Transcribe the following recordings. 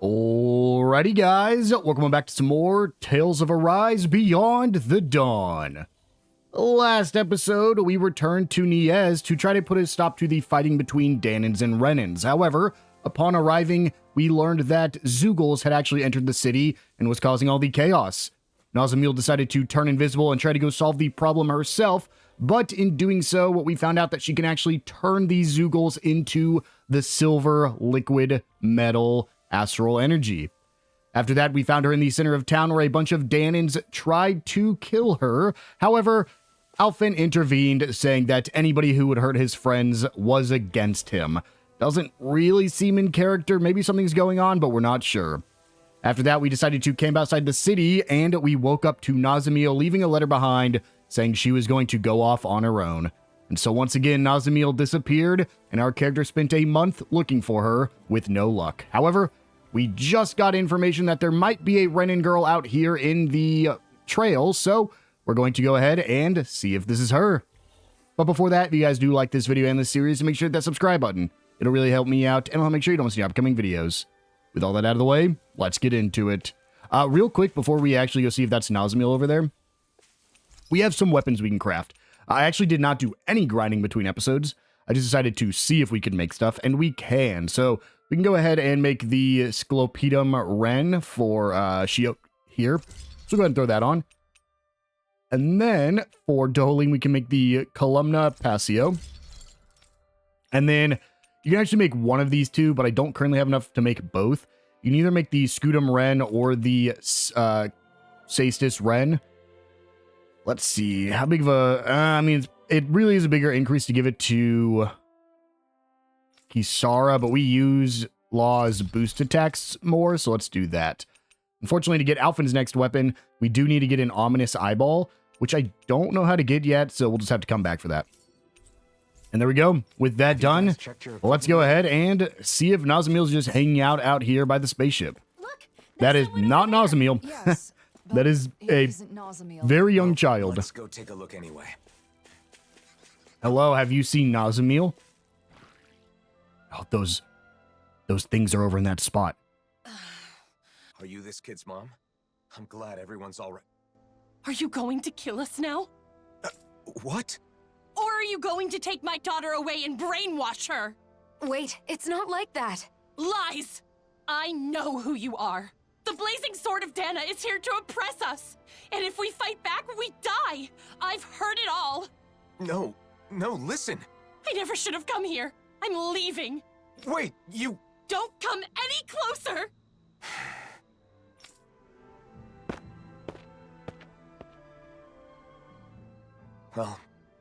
Alrighty guys, welcome back to some more Tales of Arise Beyond the Dawn. Last episode, we returned to Niez to try to put a stop to the fighting between Dahnans and Renans. However, upon arriving, we learned that Zeugles had actually entered the city and was causing all the chaos. Nazamiel decided to turn invisible and try to go solve the problem herself, but in doing so, we found out that she can actually turn these Zeugles into the silver liquid metal astral energy. After that, we found her in the center of town where a bunch of Dahnans tried to kill her. However, Alphen intervened, saying that anybody who would hurt his friends was against him. Doesn't really seem in character. Maybe something's going on, but we're not sure. After that, we decided to camp outside the city, and we woke up to Nazamiel leaving a letter behind saying she was going to go off on her own. And so once again, Nazamiel disappeared, and our character spent a month looking for her with no luck. However, we just got information that there might be a Renan girl out here in the trail, so we're going to go ahead and see if this is her. But before that, if you guys do like this video and this series, make sure to hit that subscribe button. It'll really help me out, and I'll make sure you don't miss any upcoming videos. With all that out of the way, let's get into it. Real quick, before we actually go see if that's Nazamiel over there, we have some weapons we can craft. I actually did not do any grinding between episodes. I just decided to see if we could make stuff, and we can. So we can go ahead and make the Sclopedum Ren for Shionne here. So go ahead and throw that on. And then for Doling, we can make the Columna Passio. And then you can actually make one of these two, but I don't currently have enough to make both. You can either make the Scudum Ren or the Saestis Ren. Let's see, how big of a... I mean, it really is a bigger increase to give it to Kisara, but we use Law's boost attacks more, so let's do that. Unfortunately, to get Alphen's next weapon, we do need to get an Ominous Eyeball, which I don't know how to get yet, so we'll just have to come back for that. And there we go. With that done, let's go ahead and see if Nazamiel's just hanging out here by the spaceship. Look, that is not Nazamiel. Yes, that is a very young child. Let's go take a look anyway. Hello, have you seen Nazamiel? Oh, those things are over in that spot. Are you this kid's mom? I'm glad everyone's all right. Are you going to kill us now? What? Or are you going to take my daughter away and brainwash her? wait, it's not like that. Lies! I know who you are. The blazing sword of Dahna is here to oppress us. And if we fight back, we die. I've heard it all. No, listen. I never should have come here. I'm leaving. Wait, you... Don't come any closer! Well,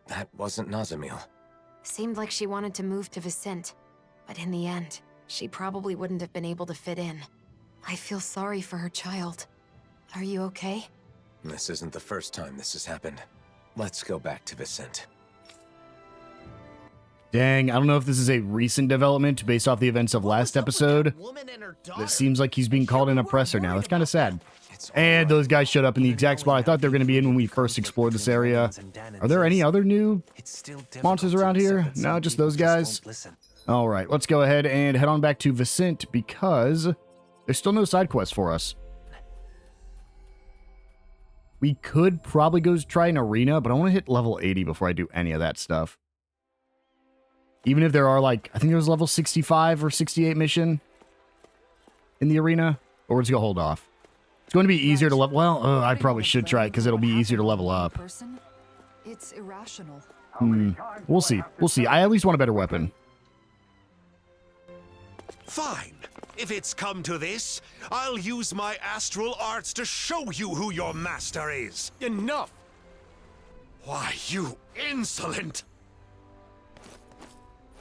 that wasn't Nazamiel. Seemed like she wanted to move to Vicente, but in the end, she probably wouldn't have been able to fit in. I feel sorry for her child. Are you okay? This isn't the first time this has happened. Let's go back to Vicente. Dang, I don't know if this is a recent development based off the events of last episode. It seems like he's being called an oppressor now. That's kind of sad. And those guys showed up in the exact spot I thought they were going to be in when we first explored this area. Are there any other new monsters around here? No, just those guys? All right, let's go ahead and head on back to Vicente because there's still no side quest for us. We could probably go try an arena, but I want to hit level 80 before I do any of that stuff. Even if there are, like, I think there was level 65 or 68 mission in the arena. Or we're just going to hold off. It's going to be easier to level... Well, I probably should try it because it'll be easier to level up. It's irrational. We'll see. We'll see. I at least want a better weapon. Fine. If it's come to this, I'll use my astral arts to show you who your master is. Enough! Why, you insolent!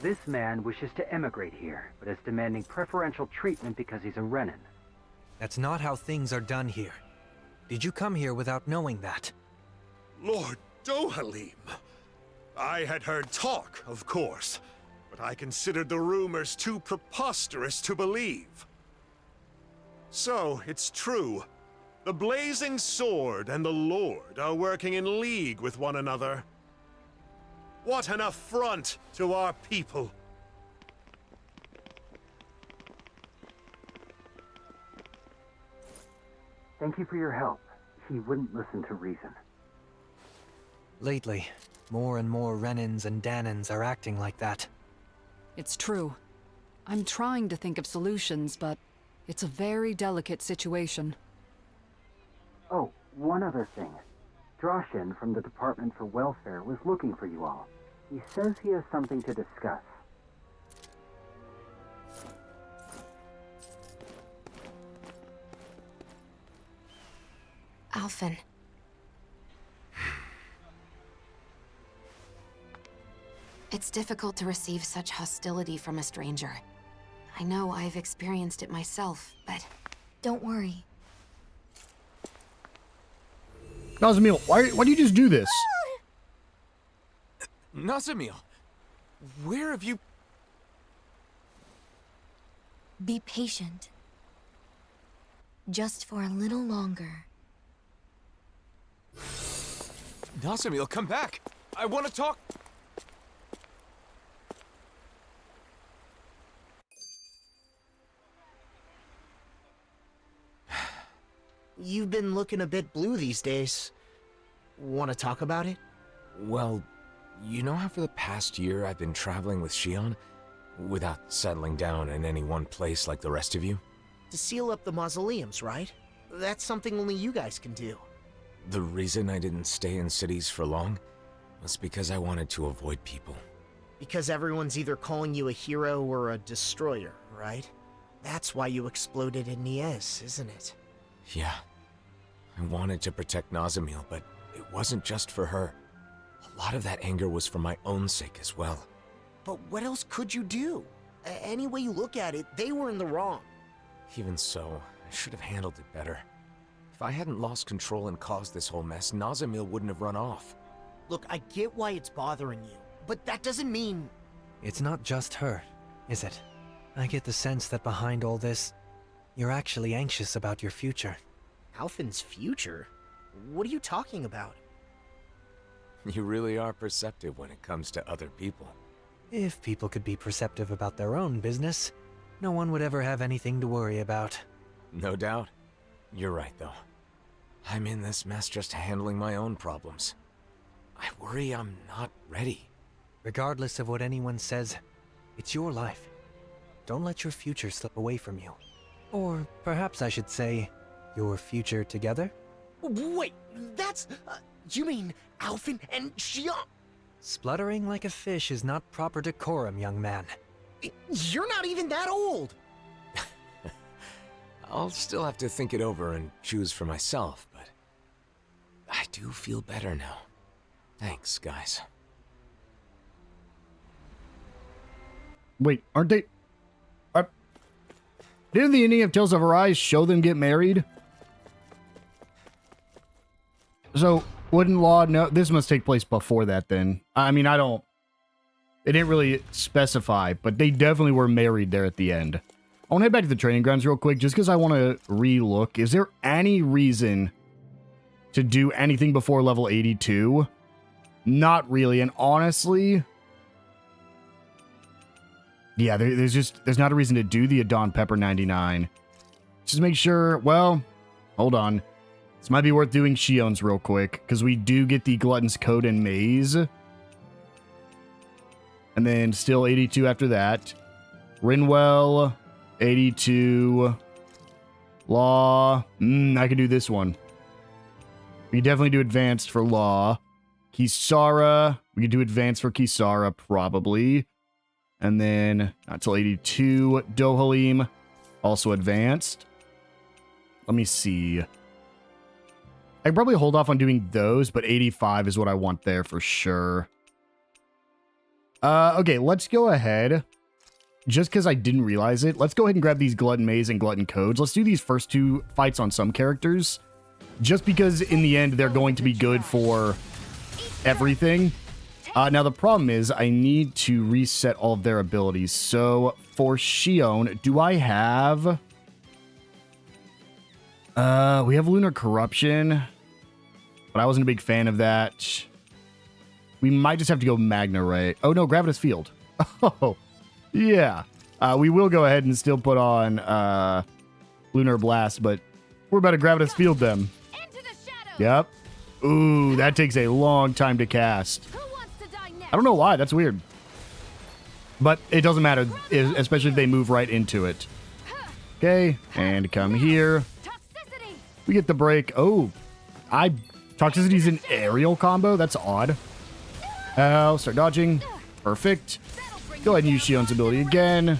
This man wishes to emigrate here, but is demanding preferential treatment because he's a Renan. That's not how things are done here. Did you come here without knowing that? Lord Dohalim. I had heard talk, of course, but I considered the rumors too preposterous to believe. So, it's true. The Blazing Sword and the Lord are working in league with one another. What an affront to our people! Thank you for your help. He wouldn't listen to reason. Lately, more and more Renans and Dahnans are acting like that. It's true. I'm trying to think of solutions, but it's a very delicate situation. Oh, one other thing. Droshin from the Department for Welfare was looking for you all. He says he has something to discuss. Alphen. It's difficult to receive such hostility from a stranger. I know I've experienced it myself, but don't worry. Nazamil, why do you just do this? Nazamil, where have you... Be patient. Just for a little longer. Nazamil, come back! I want to talk... You've been looking a bit blue these days. Want to talk about it? Well, you know how for the past year I've been traveling with Shionne? Without settling down in any one place like the rest of you? To seal up the mausoleums, right? That's something only you guys can do. The reason I didn't stay in cities for long was because I wanted to avoid people. Because everyone's either calling you a hero or a destroyer, right? That's why you exploded in Niez, isn't it? Yeah. I wanted to protect Nazamil, but it wasn't just for her. A lot of that anger was for my own sake as well. But what else could you do? Any way you look at it, they were in the wrong. Even so, I should have handled it better. If I hadn't lost control and caused this whole mess, Nazamil wouldn't have run off. Look, I get why it's bothering you, but that doesn't mean... It's not just her, is it? I get the sense that behind all this, you're actually anxious about your future. Alphen's future? What are you talking about? You really are perceptive when it comes to other people. If people could be perceptive about their own business, no one would ever have anything to worry about. No doubt. You're right, though. I'm in this mess just handling my own problems. I worry I'm not ready. Regardless of what anyone says, it's your life. Don't let your future slip away from you. Or perhaps I should say, your future together? Wait, that's... you mean Alphen and Shionne? Spluttering like a fish is not proper decorum, young man. You're not even that old! I'll still have to think it over and choose for myself, but... I do feel better now. Thanks, guys. Wait, aren't they... Didn't the ending of Tales of Arise show them get married? So, wouldn't Law know? This must take place before that then. I mean, I don't... It didn't really specify, but they definitely were married there at the end. I want to head back to the training grounds real quick, just because I want to re-look. Is there any reason to do anything before level 82? Not really, and honestly... Yeah, there's not a reason to do the Adon Pepper 99. Just make sure, well, hold on. This might be worth doing Shionne's real quick, because we do get the Glutton's Code and Maze. And then still 82 after that. Rinwell, 82. Law, I can do this one. We can definitely do Advanced for Law. Kisara, we can do Advanced for Kisara, probably. And then, not till 82, Dohalim, also Advanced. Let me see. I can probably hold off on doing those, but 85 is what I want there for sure. Okay, let's go ahead. Just because I didn't realize it, let's go ahead and grab these Glutton Maze and Glutton Codes. Let's do these first two fights on some characters. Just because in the end, they're going to be good for everything. Now, the problem is I need to reset all of their abilities. So, for Shionne, do I have... we have Lunar Corruption, but I wasn't a big fan of that. We might just have to go Magna Ray. Oh, no, Gravitas Field. Oh, yeah. We will go ahead and still put on Lunar Blast, but We're about to Gravitas Field them. Yep. Ooh, that takes a long time to cast. I don't know why. That's weird. But it doesn't matter, especially if they move right into it. Okay, and come here. We get the break. Oh, Toxicity's an aerial combo? That's odd. Oh, start dodging. Perfect. Go ahead and use Shionne's ability again.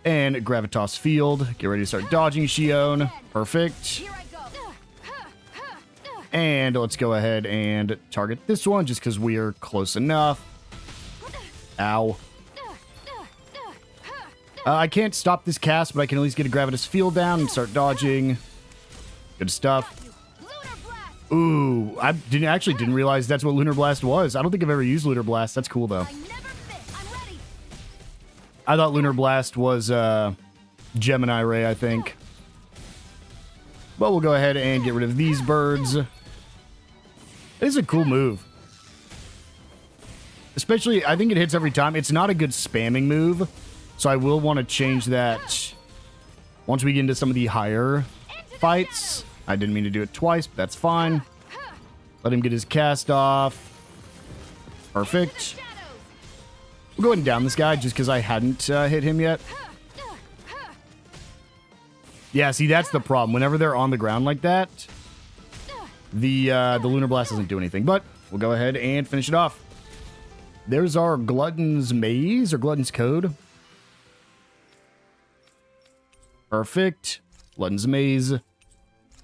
And Gravitas Field. Get ready to start dodging Shionne. Perfect. And let's go ahead and target this one just because we are close enough. Ow. I can't stop this cast, but I can at least get a Gravitas Field down and start dodging. Good stuff. Ooh, I didn't realize that's what Lunar Blast was. I don't think I've ever used Lunar Blast. That's cool, though. I thought Lunar Blast was Gemini Ray, I think. But we'll go ahead and get rid of these birds. It is a cool move. Especially, I think it hits every time. It's not a good spamming move, so I will want to change that once we get into some of the higher fights. I didn't mean to do it twice, but that's fine. Let him get his cast off. Perfect. We'll go ahead and down this guy just because I hadn't hit him yet. Yeah, see, that's the problem. Whenever they're on the ground like that, the Lunar Blast doesn't do anything. But we'll go ahead and finish it off. There's our Glutton's Maze, or Glutton's Code. Perfect. Glutton's Maze.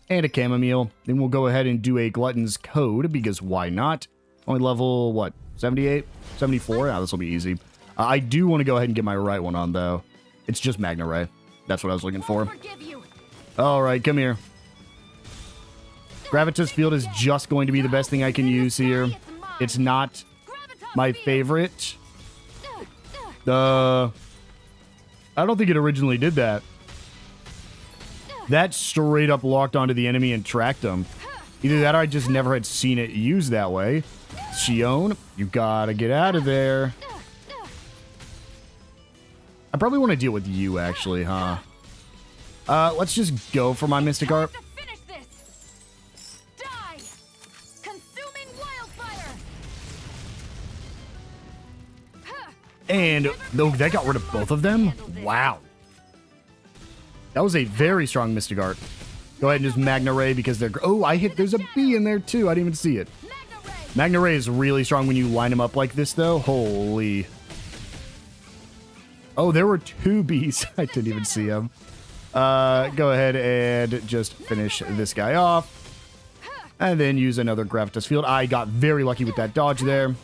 And a chamomile. Then we'll go ahead and do a Glutton's Code, because why not? Only level, what, 78? 74? Yeah, this will be easy. I do want to go ahead and get my right one on, though. It's just Magna Ray. That's what I was looking for. Alright, come here. Gravitas Field is just going to be the best thing I can use here. It's not my favorite. I don't think it originally did that. That straight up locked onto the enemy and tracked them. Either that or I just never had seen it used that way. Shionne, you gotta get out of there. I probably want to deal with you, actually, huh? Let's just go for my Mystic Harp. And oh, that got rid of both of them? Wow. That was a very strong Mystic Art. Go ahead and just Magna Ray because they're... Oh, there's a bee in there too. I didn't even see it. Magna Ray is really strong when you line them up like this though. Holy. Oh, there were two bees. I didn't even see them. Go ahead and just finish this guy off. And then use another Gravitas Field. I got very lucky with that dodge there.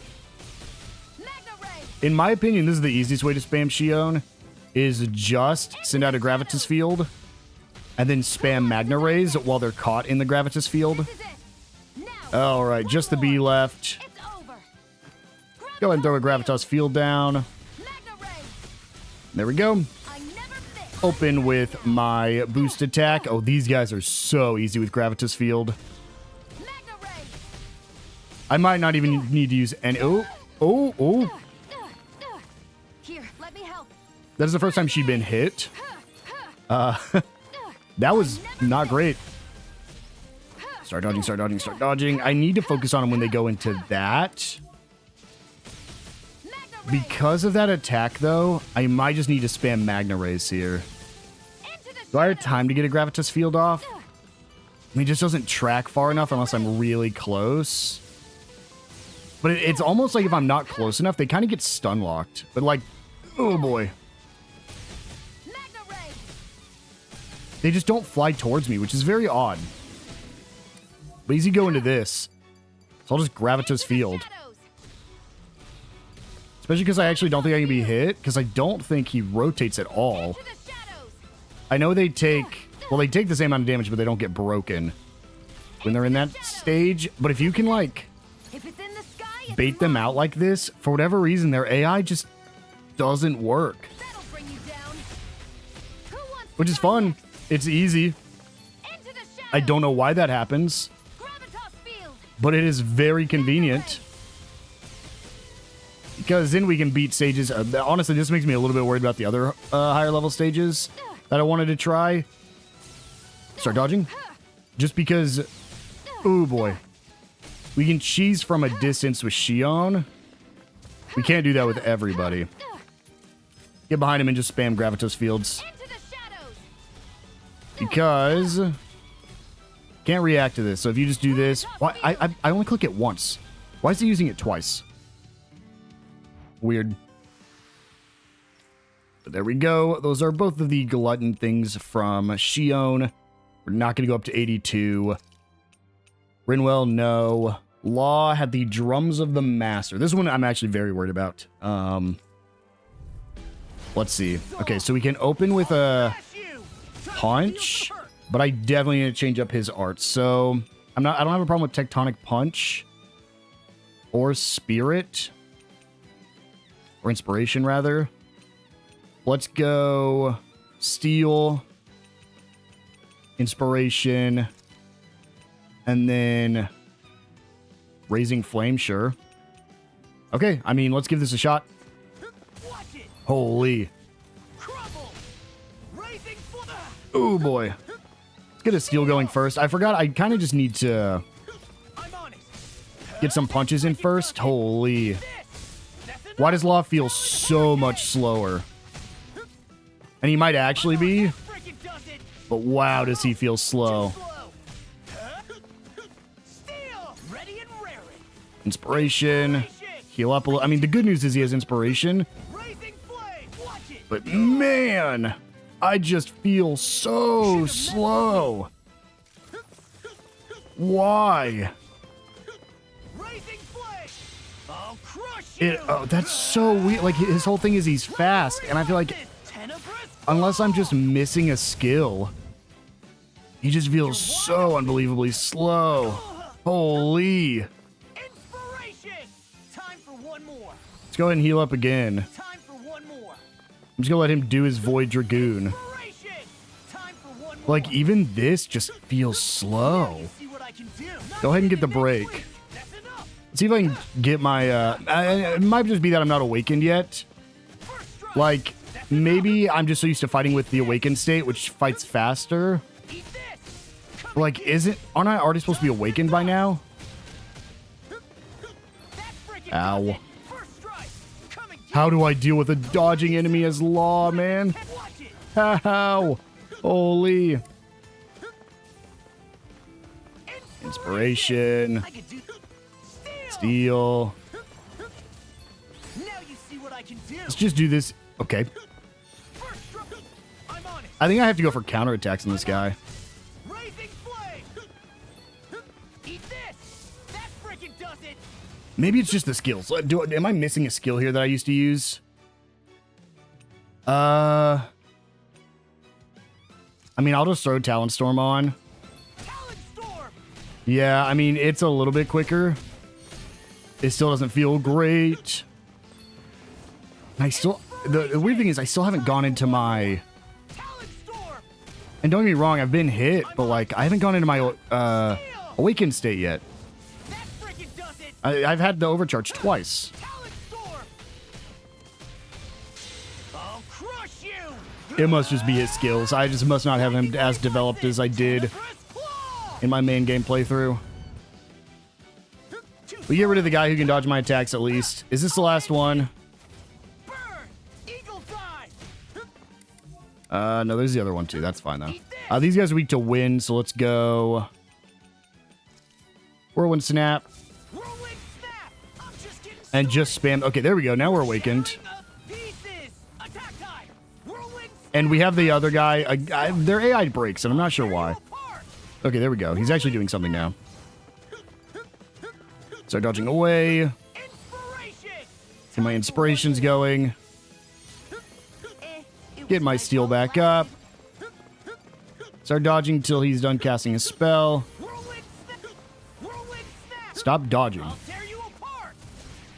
In my opinion, this is the easiest way to spam Shionne. Is just send out a Gravitas Field and then spam Magna Rays while they're caught in the Gravitas Field. Alright, just the bee left. Go ahead and throw a Gravitas Field down. There we go. Open with my boost attack. Oh, these guys are so easy with Gravitas Field. I might not even need to use any... Oh. That is the first time she'd been hit. That was not great. Start dodging. I need to focus on them when they go into that. Because of that attack, though, I might just need to spam Magna Rays here. Do I have time to get a Gravitas Field off? I mean, it just doesn't track far enough unless I'm really close. But it's almost like if I'm not close enough, they kind of get stun locked. But like, oh boy. They just don't fly towards me, which is very odd. But easy go into this. So I'll just Gravitas Field. Especially because I actually don't think I can be hit, because I don't think he rotates at all. I know they take... Well, they take the same amount of damage, but they don't get broken when they're in that stage. But if you can, like, bait them out like this, for whatever reason, their AI just doesn't work. Which is fun. It's easy. I don't know why that happens, but it is very convenient. Because then we can beat stages. Honestly, this makes me a little bit worried about the other higher level stages that I wanted to try. Start dodging. Just because... Oh boy. We can cheese from a distance with Shionne. We can't do that with everybody. Get behind him and just spam Gravitos Fields. Because... Can't react to this. So if you just do this... Why? I only click it once. Why is he using it twice? Weird. But there we go. Those are both of the glutton things from Shionne. We're not going to go up to 82. Rinwell, no. Law had the Drums of the Master. This one I'm actually very worried about. Let's see. Okay, so we can open with a punch, but I definitely need to change up his art. So I don't have a problem with Tectonic Punch or Spirit or Inspiration rather. Let's go Steel, Inspiration, and then Raising Flame, sure. Okay, I mean, let's give this a shot. Holy. Oh boy. Let's get a Steel going first. I forgot, I kind of just need to get some punches in first. Holy. Why does Law feel so much slower? And he might actually be. But wow, does he feel slow. Inspiration. Heal up a little. I mean, the good news is he has Inspiration. But man, I just feel so slow. Why? Oh, that's so weird. Like, his whole thing is he's fast. And I feel like, unless I'm just missing a skill, he just feels so unbelievably slow. Holy. Let's go ahead and heal up again. I'm just gonna let him do his Void Dragoon. Like, even this just feels slow. Go ahead and get the break. Let's see if I can get my, it might just be that I'm not awakened yet. Like, maybe I'm just so used to fighting with the awakened state, which fights faster. Like, aren't I already supposed to be awakened by now? Ow. How do I deal with a dodging enemy as Law, man? How? Holy. Inspiration. Steel. Let's just do this. Okay. I think I have to go for counterattacks on this guy. Maybe it's just the skills. Am I missing a skill here that I used to use? I mean, I'll just throw Talon Storm on. Yeah, I mean, it's a little bit quicker. It still doesn't feel great. And the weird thing is I still haven't gone into my... And don't get me wrong, I've been hit, but like, I haven't gone into my awakened state yet. I've had the overcharge twice. It must just be his skills. I just must not have him as developed as I did in my main game playthrough. We get rid of the guy who can dodge my attacks at least. Is this the last one? No, there's the other one too. That's fine though. These guys are weak to wind, so let's go. Whirlwind Snap. And just spam. Okay, there we go. Now we're awakened. And we have the other guy. Their AI breaks, and I'm not sure why. Okay, there we go. He's actually doing something now. Start dodging away. Get my inspirations going. Get my steel back up. Start dodging till he's done casting a spell. Stop dodging.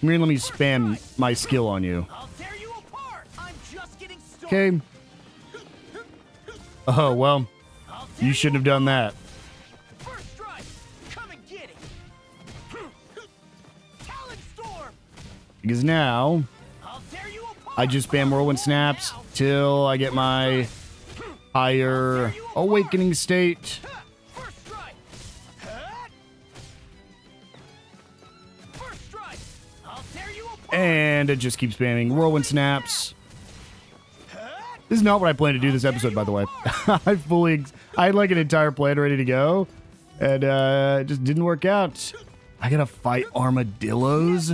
Come here and let me spam my skill on you. Okay. Oh, well. You shouldn't have done that. Because now, I just spam Whirlwind Snaps till I get my higher awakening state. And it just keeps spamming whirlwind snaps. This is not what I planned to do this episode, by the way. I had like an entire plan ready to go, and it just didn't work out. I gotta fight armadillos.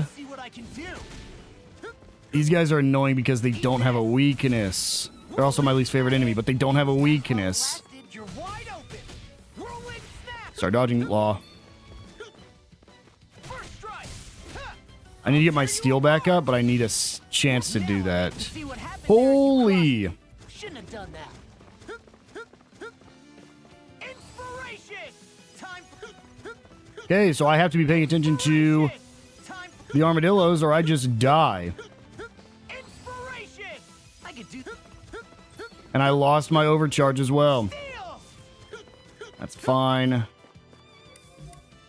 These guys are annoying because they don't have a weakness. They're also my least favorite enemy, but they don't have a weakness. Start dodging, Law. I need to get my steel back up, but I need a chance to do that. Holy! Shouldn't have done that. Okay, so I have to be paying attention to the armadillos or I just die. And I lost my overcharge as well. That's fine.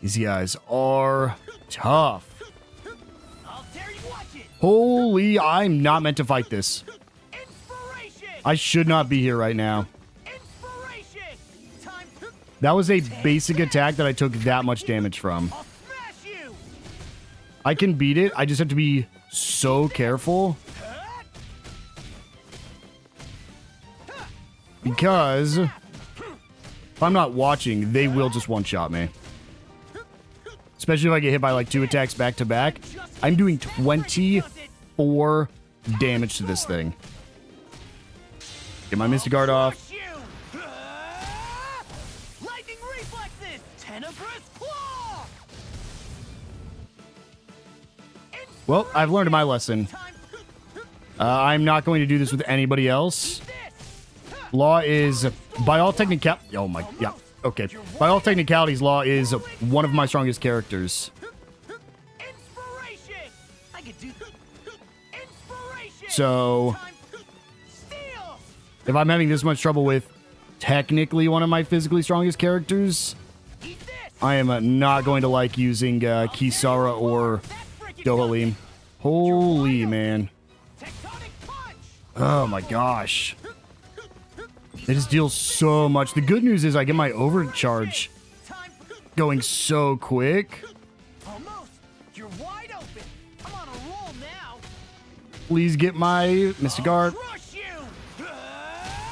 These guys are tough. Holy, I'm not meant to fight this. I should not be here right now. That was a basic attack that I took that much damage from. I can beat it. I just have to be so careful. Because if I'm not watching, they will just one-shot me. Especially if I get hit by like 2 attacks back to back. I'm doing 24 damage to this thing. Get my Mystic Guard off. Well, I've learned my lesson. I'm not going to do this with anybody else. Law is, by all technicalities... Oh my... Yeah, okay. By all technicalities, Law is one of my strongest characters. So, if I'm having this much trouble with technically one of my physically strongest characters, I am not going to like using Kisara or Dohalim. Holy man. Oh my gosh. They just deal so much. The good news is I get my overcharge going so quick. Please get my Mystic Guard.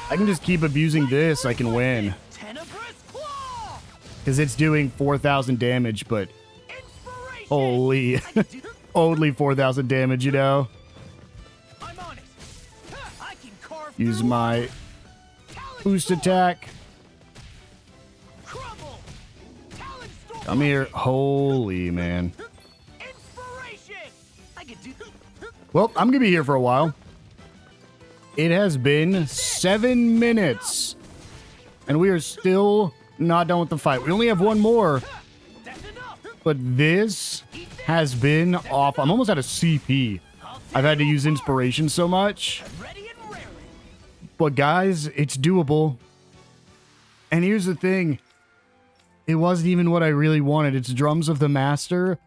I can just keep abusing this. I can win. Because it's doing 4,000 damage, but... Holy. Only 4,000 damage, you know? Use my boost attack. Come here. Holy man. Well, I'm going to be here for a while. It has been 7 minutes. And we are still not done with the fight. We only have one more. But this has been off. I'm almost out of CP. I've had to use inspiration so much. But guys, it's doable. And here's the thing. It wasn't even what I really wanted. It's Drums of the Master,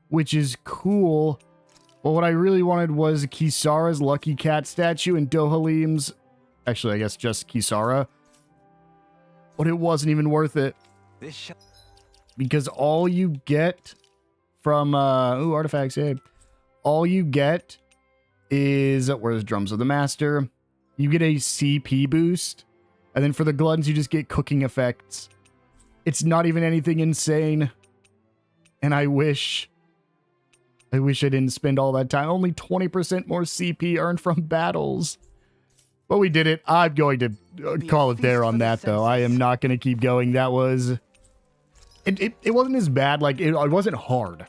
which is cool. But what I really wanted was Kisara's Lucky Cat statue and Dohalim's... Actually, I guess just Kisara. But it wasn't even worth it. Because all you get from... ooh, artifacts, hey. All you get is... Where's Drums of the Master? You get a CP boost. And then for the Gluttons, you just get cooking effects. It's not even anything insane. And I wish I didn't spend all that time. Only 20% more CP earned from battles. But we did it. I'm going to call it there on that, though. I am not going to keep going. That was... It wasn't as bad. Like, it wasn't hard.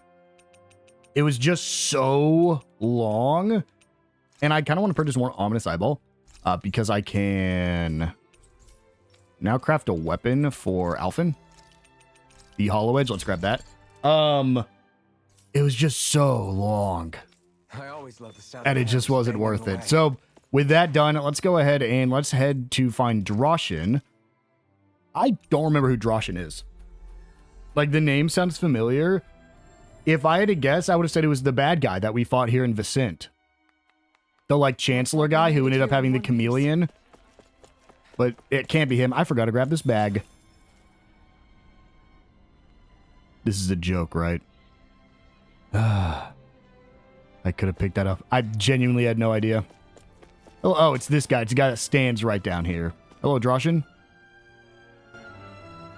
It was just so long. And I kind of want to purchase more Ominous Eyeball. Because I can now craft a weapon for Alphen. The Hollow Edge. Let's grab that. It was just so long. I always love the sound and it just wasn't worth it. So, with that done, let's go ahead and let's head to find Droshin. I don't remember who Droshin is. Like, the name sounds familiar. If I had to guess, I would have said it was the bad guy that we fought here in Vicent. The, like, Chancellor guy who ended up having the chameleon. but it can't be him. I forgot to grab this bag. This is a joke, right? I could have picked that up. I genuinely had no idea. Oh, it's this guy. It's the guy that stands right down here. Hello, Droshin.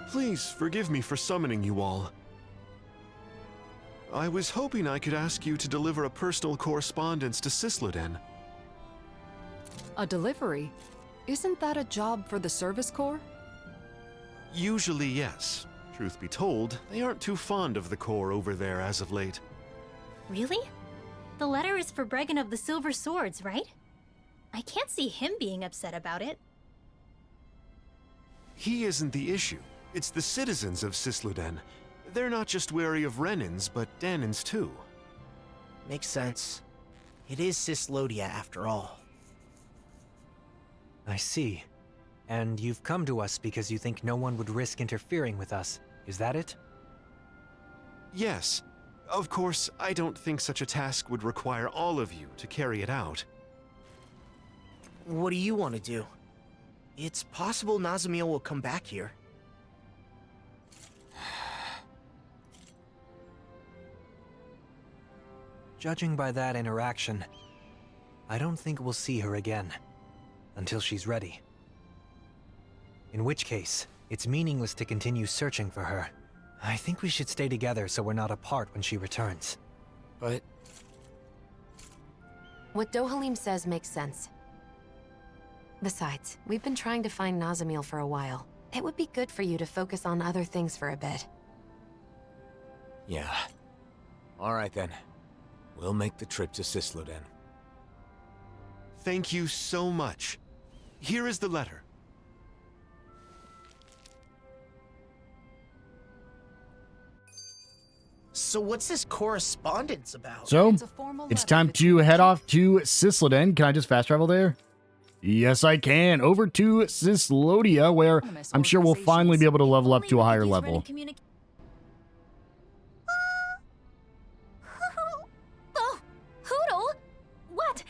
Please forgive me for summoning you all. I was hoping I could ask you to deliver a personal correspondence to Sisluden. A delivery? Isn't that a job for the Service Corps? Usually, yes. Truth be told, they aren't too fond of the Corps over there as of late. Really? The letter is for Bregan of the Silver Swords, right? I can't see him being upset about it. He isn't the issue. It's the citizens of Sisluden. They're not just wary of Renans, but Dahnans too. Makes sense. It is Sislodia after all. I see. And you've come to us because you think no one would risk interfering with us. Is that it? Yes. Of course, I don't think such a task would require all of you to carry it out. What do you want to do? It's possible Nazamiel will come back here. Judging by that interaction, I don't think we'll see her again. Until she's ready. In which case, it's meaningless to continue searching for her. I think we should stay together so we're not apart when she returns. But What Dohalim says makes sense. Besides, we've been trying to find Nazamiel for a while. It would be good for you to focus on other things for a bit. yeah. Alright then. We'll make the trip to Sisluden. Thank you so much. Here is the letter. So what's this correspondence about? So, It's a formal it's letter time to head off to Sisluden. Can I just fast travel there? Yes, I can. Over to Sislodia, where I'm sure we'll finally be able to level up to a higher level. Oh, Hootle? What?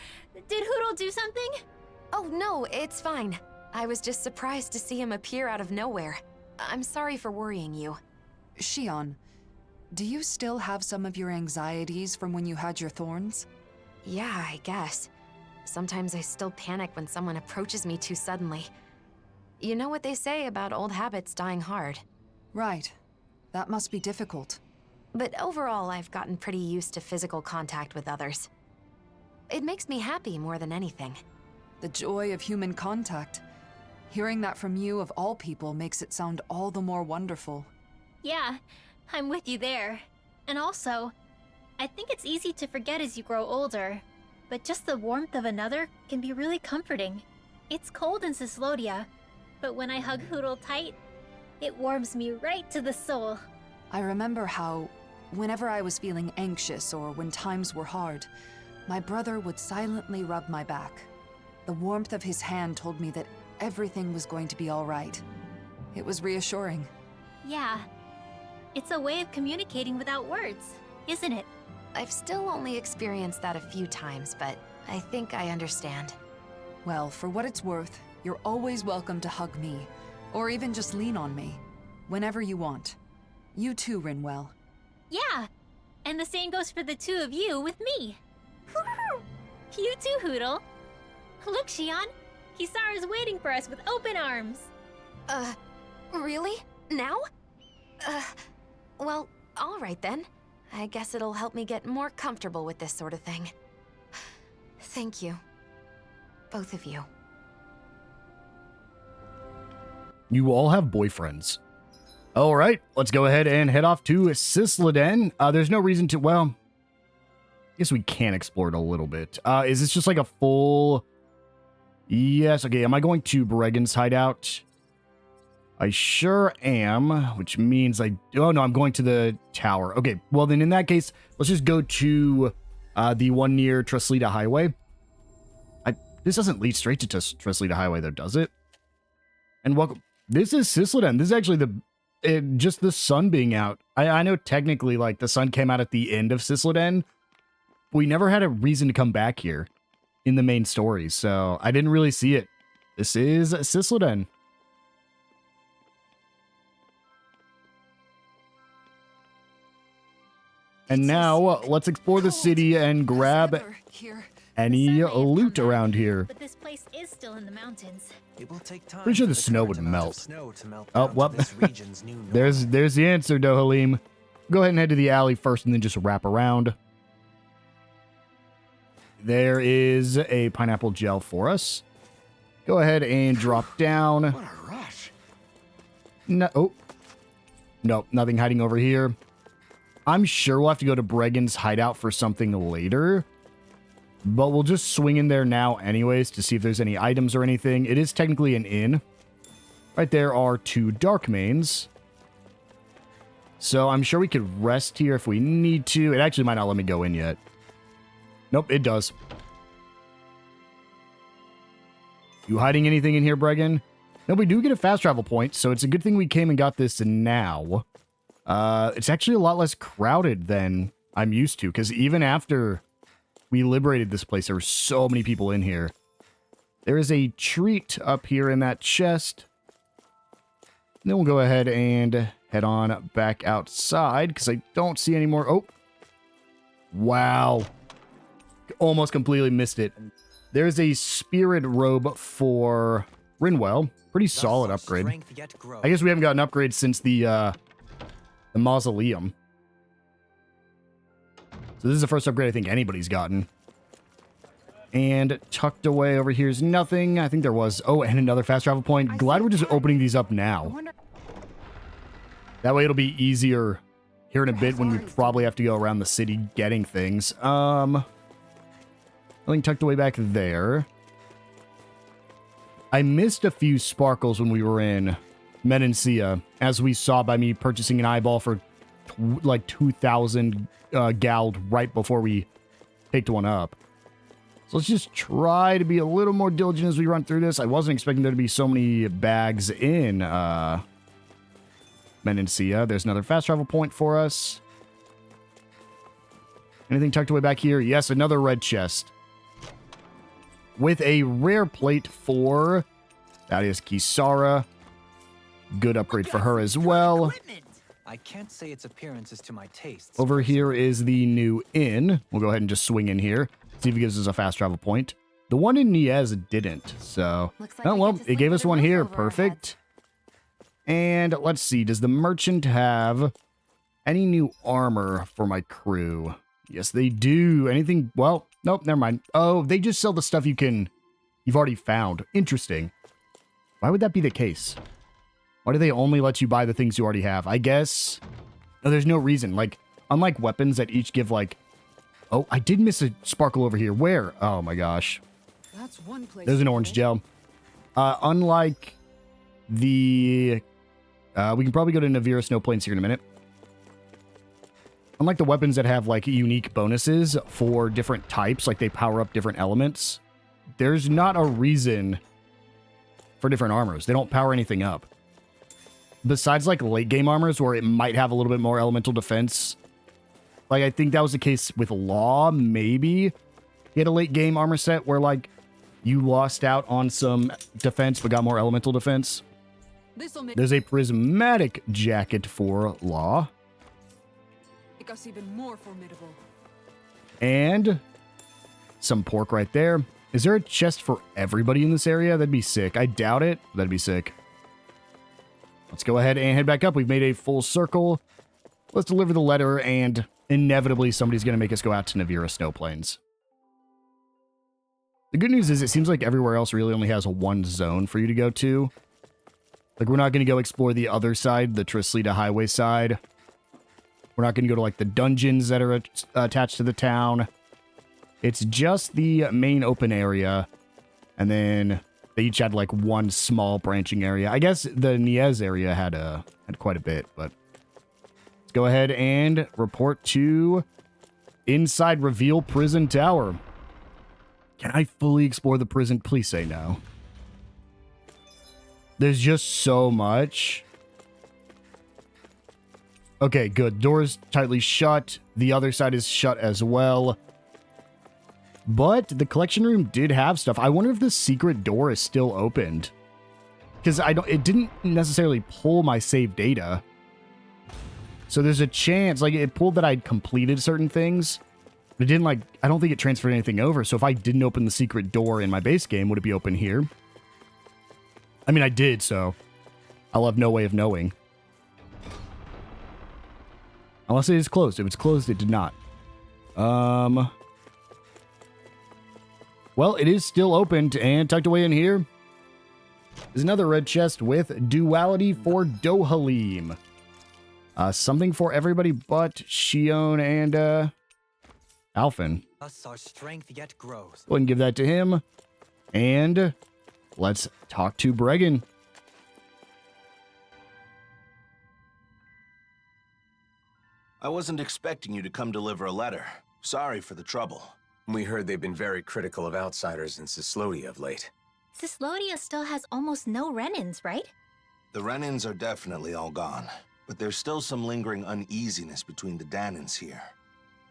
Did Hootle do something? Oh no, it's fine. I was just surprised to see him appear out of nowhere. I'm sorry for worrying you. Shionne, do you still have some of your anxieties from when you had your thorns? Yeah, I guess. Sometimes I still panic when someone approaches me too suddenly. You know what they say about old habits dying hard. Right. That must be difficult. But overall, I've gotten pretty used to physical contact with others. It makes me happy more than anything. The joy of human contact. Hearing that from you, of all people, makes it sound all the more wonderful. Yeah, I'm with you there. And also, I think it's easy to forget as you grow older, but just the warmth of another can be really comforting. It's cold in Sislodia, but when I hug Hootle tight, it warms me right to the soul. I remember how, whenever I was feeling anxious or when times were hard, my brother would silently rub my back. The warmth of his hand told me that everything was going to be all right. It was reassuring. Yeah, it's a way of communicating without words, isn't it? I've still only experienced that a few times, but I think I understand. Well, for what it's worth, you're always welcome to hug me, or even just lean on me, whenever you want. You too, Rinwell. Yeah, and the same goes for the two of you with me. You too, Hootle. Look, Shionne, Kisara's waiting for us with open arms. Really? Now? Well, all right then. I guess it'll help me get more comfortable with this sort of thing. Thank you. Both of you. You all have boyfriends. All right, let's go ahead and head off to Sisluden. There's no reason to, well, I guess we can explore it a little bit. Is this just like a full... Yes, okay, am I going to Bregan's hideout? I sure am, which means oh no, I'm going to the tower. Okay, well then in that case, let's just go to the one near Treslita Highway. This doesn't lead straight to Treslita Highway though, does it? And welcome. This is Sisluden. This is actually just the sun being out. I know technically like the sun came out at the end of Sisluden. We never had a reason to come back here in the main story, so I didn't really see it This is Sisselden. And now let's explore the city and grab any loot around here. But this place is still in the mountains. It will take time. Pretty sure for the snow would current amount of melt. snow to melt Oh, down well, to this region's new norm. there's the answer, Dohalim. Go ahead and head to the alley first and then just wrap around. There is a pineapple gel for us. Go ahead and drop down. What a rush. No, oh. Nope, nothing hiding over here. I'm sure we'll have to go to Bregan's hideout for something later. But we'll just swing in there now anyways to see if there's any items or anything. It is technically an inn. Right there are 2 dark mains. So I'm sure we could rest here if we need to. It actually might not let me go in yet. Nope, it does. You hiding anything in here, Bregan? No, we do get a fast travel point, so it's a good thing we came and got this now. It's actually a lot less crowded than I'm used to, because even after we liberated this place, there were so many people in here. There is a treat up here in that chest. And then we'll go ahead and head on back outside, because I don't see any more. Oh. Wow. Almost completely missed it. There's a spirit robe for Rinwell. Pretty solid upgrade. I guess we haven't got an upgrade since the mausoleum. So this is the first upgrade I think anybody's gotten. And tucked away over here is nothing. I think there was... Oh, and another fast travel point. Glad we're just opening these up now. That way it'll be easier here in a bit when we probably have to go around the city getting things. Nothing tucked away back there. I missed a few sparkles when we were in Menancia, as we saw by me purchasing an eyeball for like 2,000 gald right before we picked one up. So let's just try to be a little more diligent as we run through this. I wasn't expecting there to be so many bags in Menancia. There's another fast travel point for us. Anything tucked away back here? Yes, another red chest. With a rare plate for... That is Kisara. Good upgrade for her as well. I can't say its appearance is to my taste. Over here is the new inn. We'll go ahead and just swing in here. See if it gives us a fast travel point. The one in Niez didn't, so... Like oh, well, it gave us one here. Perfect. And let's see. Does the merchant have any new armor for my crew? Yes, they do. Anything... Well, nope, never mind. Oh, they just sell the stuff you've already found. Interesting. Why would that be the case? Why do they only let you buy the things you already have? I guess... No, there's no reason. Like, unlike weapons that each give, like... Oh, I did miss a sparkle over here. Where? Oh, my gosh. That's one place. There's an orange gel. Unlike the... we can probably go to Navira Snow Plains here in a minute. Unlike the weapons that have, like, unique bonuses for different types, like they power up different elements, there's not a reason for different armors. They don't power anything up. Besides, like, late-game armors where it might have a little bit more elemental defense. Like, I think that was the case with Law, maybe. He had a late-game armor set where, like, you lost out on some defense but got more elemental defense. There's a prismatic jacket for Law. Make us even more formidable. And some pork right there. Is there a chest for everybody in this area? That'd be sick. I doubt it. That'd be sick. Let's go ahead and head back up. We've made a full circle. Let's deliver the letter, and inevitably somebody's going to make us go out to Navira Snow Plains. The good news is it seems like everywhere else really only has one zone for you to go to. Like, we're not going to go explore the other side, the Trislita Highway side. We're not going to go to, like, the dungeons that are attached to the town. It's just the main open area. And then they each had, like, one small branching area. I guess the Niez area had quite a bit, but... Let's go ahead and report to Inside Reveal Prison Tower. Can I fully explore the prison? Please say no. There's just so much. Okay, good. Door's tightly shut. The other side is shut as well. But the collection room did have stuff. I wonder if the secret door is still opened. Because it didn't necessarily pull my save data. So there's a chance, like it pulled that I'd completed certain things. But it didn't I don't think it transferred anything over. So if I didn't open the secret door in my base game, would it be open here? I mean, I did, so I'll have no way of knowing. Unless it is closed. If it's closed, it did not. Well, it is still opened and tucked away in here is another red chest with Duality for Dohalim. Something for everybody but Shionne and Alphen. Thus our strength yet grows. Go ahead and give that to him. And let's talk to Bregan. I wasn't expecting you to come deliver a letter. Sorry for the trouble. We heard they've been very critical of outsiders in Cislodia of late. Cislodia still has almost no Renins, right? The Renins are definitely all gone, but there's still some lingering uneasiness between the Dahnans here.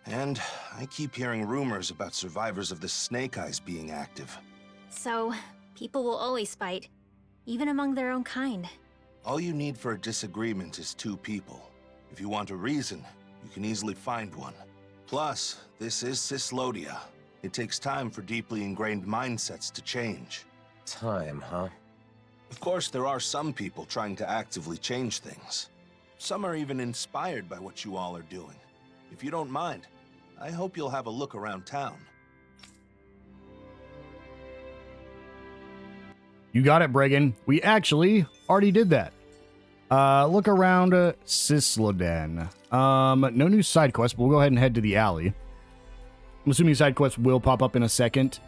And I keep hearing rumors about survivors of the Snake Eyes being active. So, people will always fight, even among their own kind. All you need for a disagreement is two people. If you want a reason, you can easily find one. Plus, this is Cislodia. It takes time for deeply ingrained mindsets to change. Time, huh? Of course, there are some people trying to actively change things. Some are even inspired by what you all are doing. If you don't mind, I hope you'll have a look around town. You got it, Bregan. We actually already did that. Look around Cisloden. No new side quests, but we'll go ahead and head to the alley. I'm assuming side quests will pop up in a second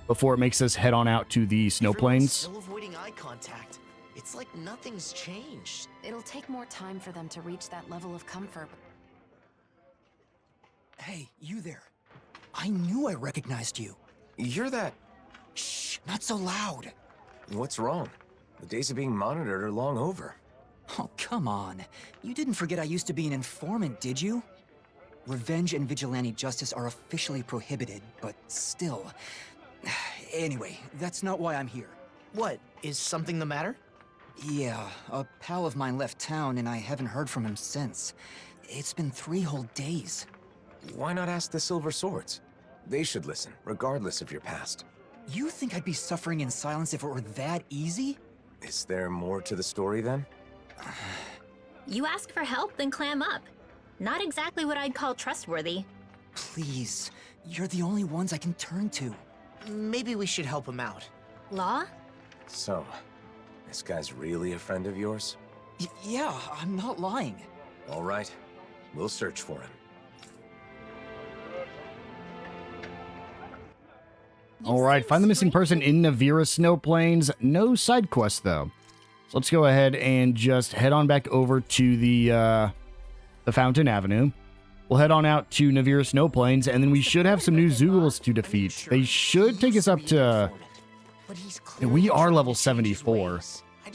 before it makes us head on out to the snow plains. Still avoiding eye contact. It's like nothing's changed. It'll take more time for them to reach that level of comfort. Hey, you there. I knew I recognized you. You're that... Shh, not so loud. What's wrong? The days of being monitored are long over. Oh, come on. You didn't forget I used to be an informant, did you? Revenge and vigilante justice are officially prohibited, but still. Anyway, that's not why I'm here. What, is something the matter? Yeah, a pal of mine left town and I haven't heard from him since. It's been 3 whole days. Why not ask the Silver Swords? They should listen, regardless of your past. You think I'd be suffering in silence if it were that easy? Is there more to the story then? You ask for help, then clam up. Not exactly what I'd call trustworthy. Please, you're the only ones I can turn to. Maybe we should help him out. Law? So, this guy's really a friend of yours? Yeah, I'm not lying. All right, we'll search for him. All right, find the missing person in Navira Snow Plains. No side quests, though. So let's go ahead and just head on back over to the Fountain Avenue. We'll head on out to Navira Snow Plains, and then we should have some new Zoogles to defeat. They should take us up to... We are level 74.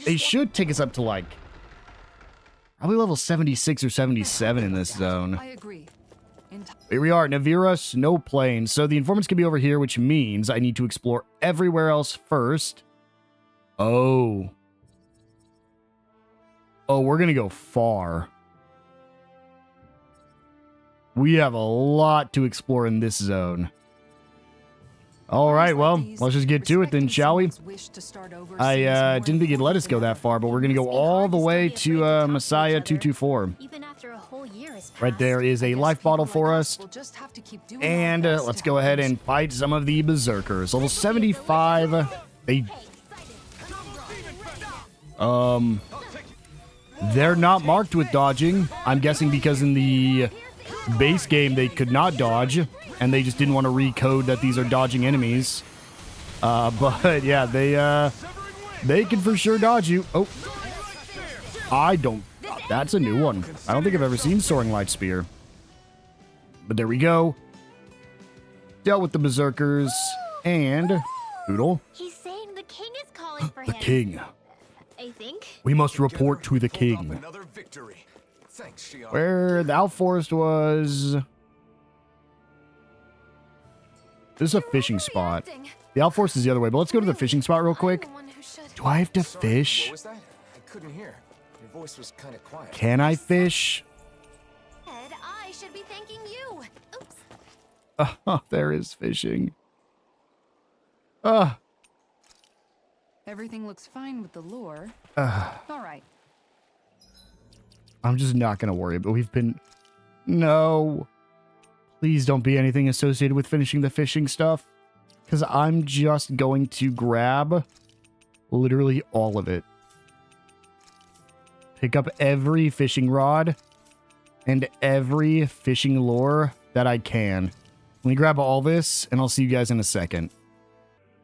They should take us up to, like, probably level 76 or 77 in this zone. I agree. Here we are, Navira Snow Plains. So the informants can be over here, which means I need to explore everywhere else first. Oh, we're going to go far. We have a lot to explore in this zone. All right, well, let's just get to it then, shall we? I didn't think you'd let us go that far, but we're going to go all the way to Messiah 224. Right there is a life bottle for us. And let's go ahead and fight some of the Berserkers. Level 75. They're not marked with dodging. I'm guessing because in the base game they could not dodge, and they just didn't want to recode that these are dodging enemies. But yeah, they can for sure dodge you. Oh, that's a new one. I don't think I've ever seen Soaring Light Spear. But there we go. Dealt with the Berserkers and Poodle. He's saying the king is calling for The him. king. I think. We must report to the king. Another victory. Thanks, Shionne. Where the Outforest was... This is a fishing spot. The outforce is the other way, but let's go to the fishing spot real quick. Do I have to fish? What was that? I couldn't hear. Your voice was kind of quiet. Can I fish? Ed, I should be thanking you. Oops. Oh, there is fishing. Everything looks fine with the lure. All right. I'm just not going to worry, but we've been... No. Please don't be anything associated with finishing the fishing stuff. Because I'm just going to grab literally all of it. Pick up every fishing rod and every fishing lure that I can. Let me grab all this, and I'll see you guys in a second.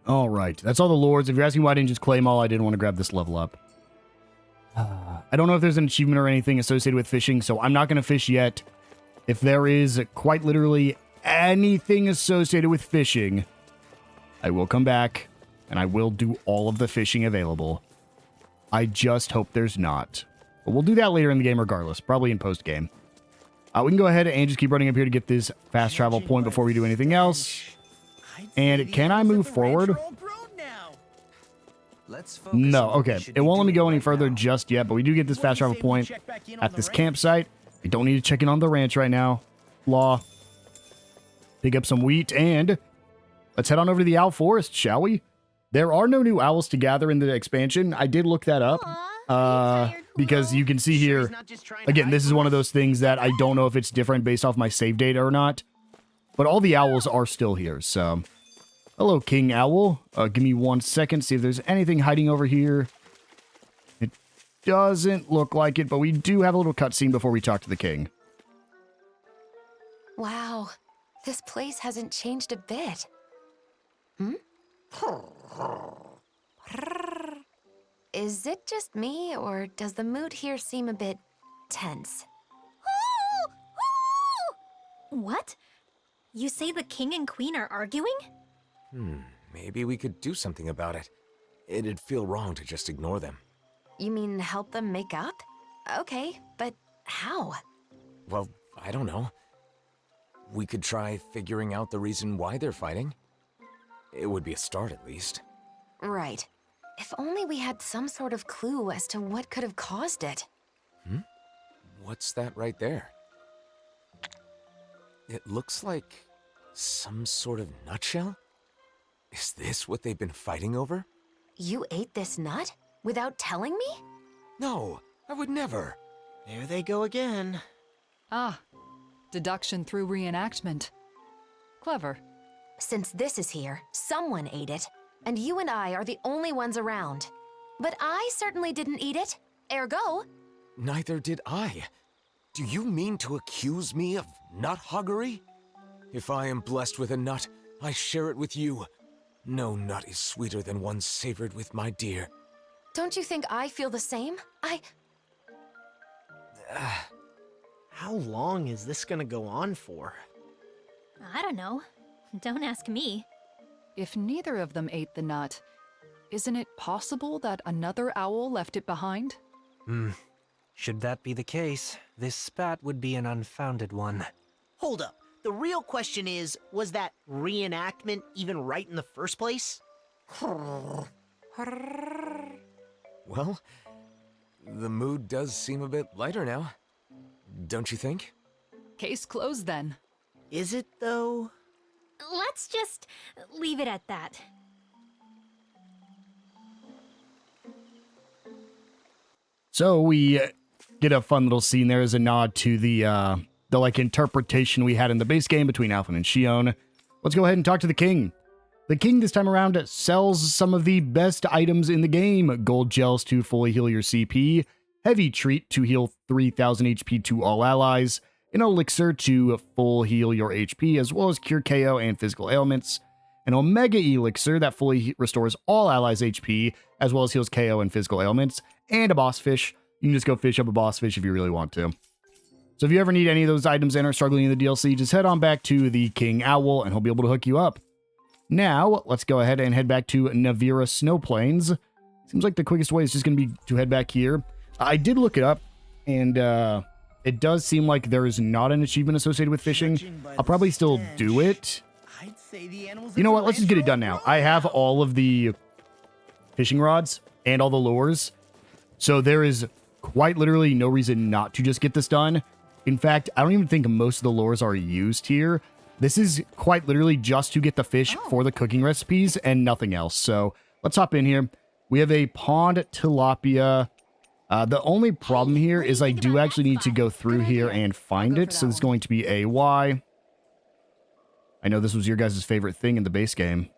All right, that's all the lures. If you're asking why I didn't just claim all, I didn't want to grab this level up. I don't know if there's an achievement or anything associated with fishing, so I'm not going to fish yet. If there is quite literally anything associated with fishing, I will come back, and I will do all of the fishing available. I just hope there's not. But we'll do that later in the game regardless, probably in post-game. We can go ahead and just keep running up here to get this fast travel point before we do anything else. And can I move forward? No, okay. It won't let me go any further just yet, but we do get this fast travel point at this campsite. We don't need to check in on the ranch right now. Law. Pick up some wheat, and let's head on over to the owl forest, shall we? There are no new owls to gather in the expansion. I did look that up. Because you can see here, again, this is one of those things that I don't know if it's different based off my save data or not. But all the owls are still here, so... Hello, King Owl. Give me 1 second, see if there's anything hiding over here. It doesn't look like it, but we do have a little cutscene before we talk to the king. Wow, this place hasn't changed a bit. Hmm? Is it just me, or does the mood here seem a bit tense? What? You say the king and queen are arguing? Maybe we could do something about it. It'd feel wrong to just ignore them. You mean help them make up? Okay, but how? Well, I don't know. We could try figuring out the reason why they're fighting. It would be a start, at least. Right. If only we had some sort of clue as to what could have caused it. What's that right there? It looks like some sort of nutshell? Is this what they've been fighting over? You ate this nut? Without telling me? No, I would never. There they go again. Ah, deduction through reenactment. Clever. Since this is here, someone ate it, and you and I are the only ones around. But I certainly didn't eat it. Ergo... Neither did I. Do you mean to accuse me of nut hoggery? If I am blessed with a nut, I share it with you. No nut is sweeter than one savored with my dear. Don't you think I feel the same? How long is this gonna go on for? I don't know. Don't ask me. If neither of them ate the nut, isn't it possible that another owl left it behind? Should that be the case, this spat would be an unfounded one. Hold up. The real question is, was that reenactment even right in the first place? Well, the mood does seem a bit lighter now. Don't you think? Case closed then. Is it, though? Let's just leave it at that. So we get a fun little scene there as a nod to the like interpretation we had in the base game between Alphen and Shionne. Let's go ahead and talk to the king. The king this time around sells some of the best items in the game. Gold gels to fully heal your CP, heavy treat to heal 3000 HP to all allies, an elixir to full heal your HP as well as cure KO and physical ailments, an omega elixir that fully restores all allies HP as well as heals KO and physical ailments, and a boss fish. You can just go fish up a boss fish if you really want to. So if you ever need any of those items and are struggling in the DLC, just head on back to the King Owl and he'll be able to hook you up. Now, let's go ahead and head back to Navira Snow Plains. Seems like the quickest way is just going to be to head back here. I did look it up, and it does seem like there is not an achievement associated with fishing. I'll probably still do it, I'd say the animals. You know what? Let's just get it done now. I have all of the fishing rods and all the lures. So there is quite literally no reason not to just get this done. In fact, I don't even think most of the lures are used here. This is quite literally just to get the fish for the cooking recipes and nothing else. So let's hop in here. We have a pond tilapia. The only problem here is I do actually need to go through here and find it. So it's going to be a Y. I know this was your guys' favorite thing in the base game.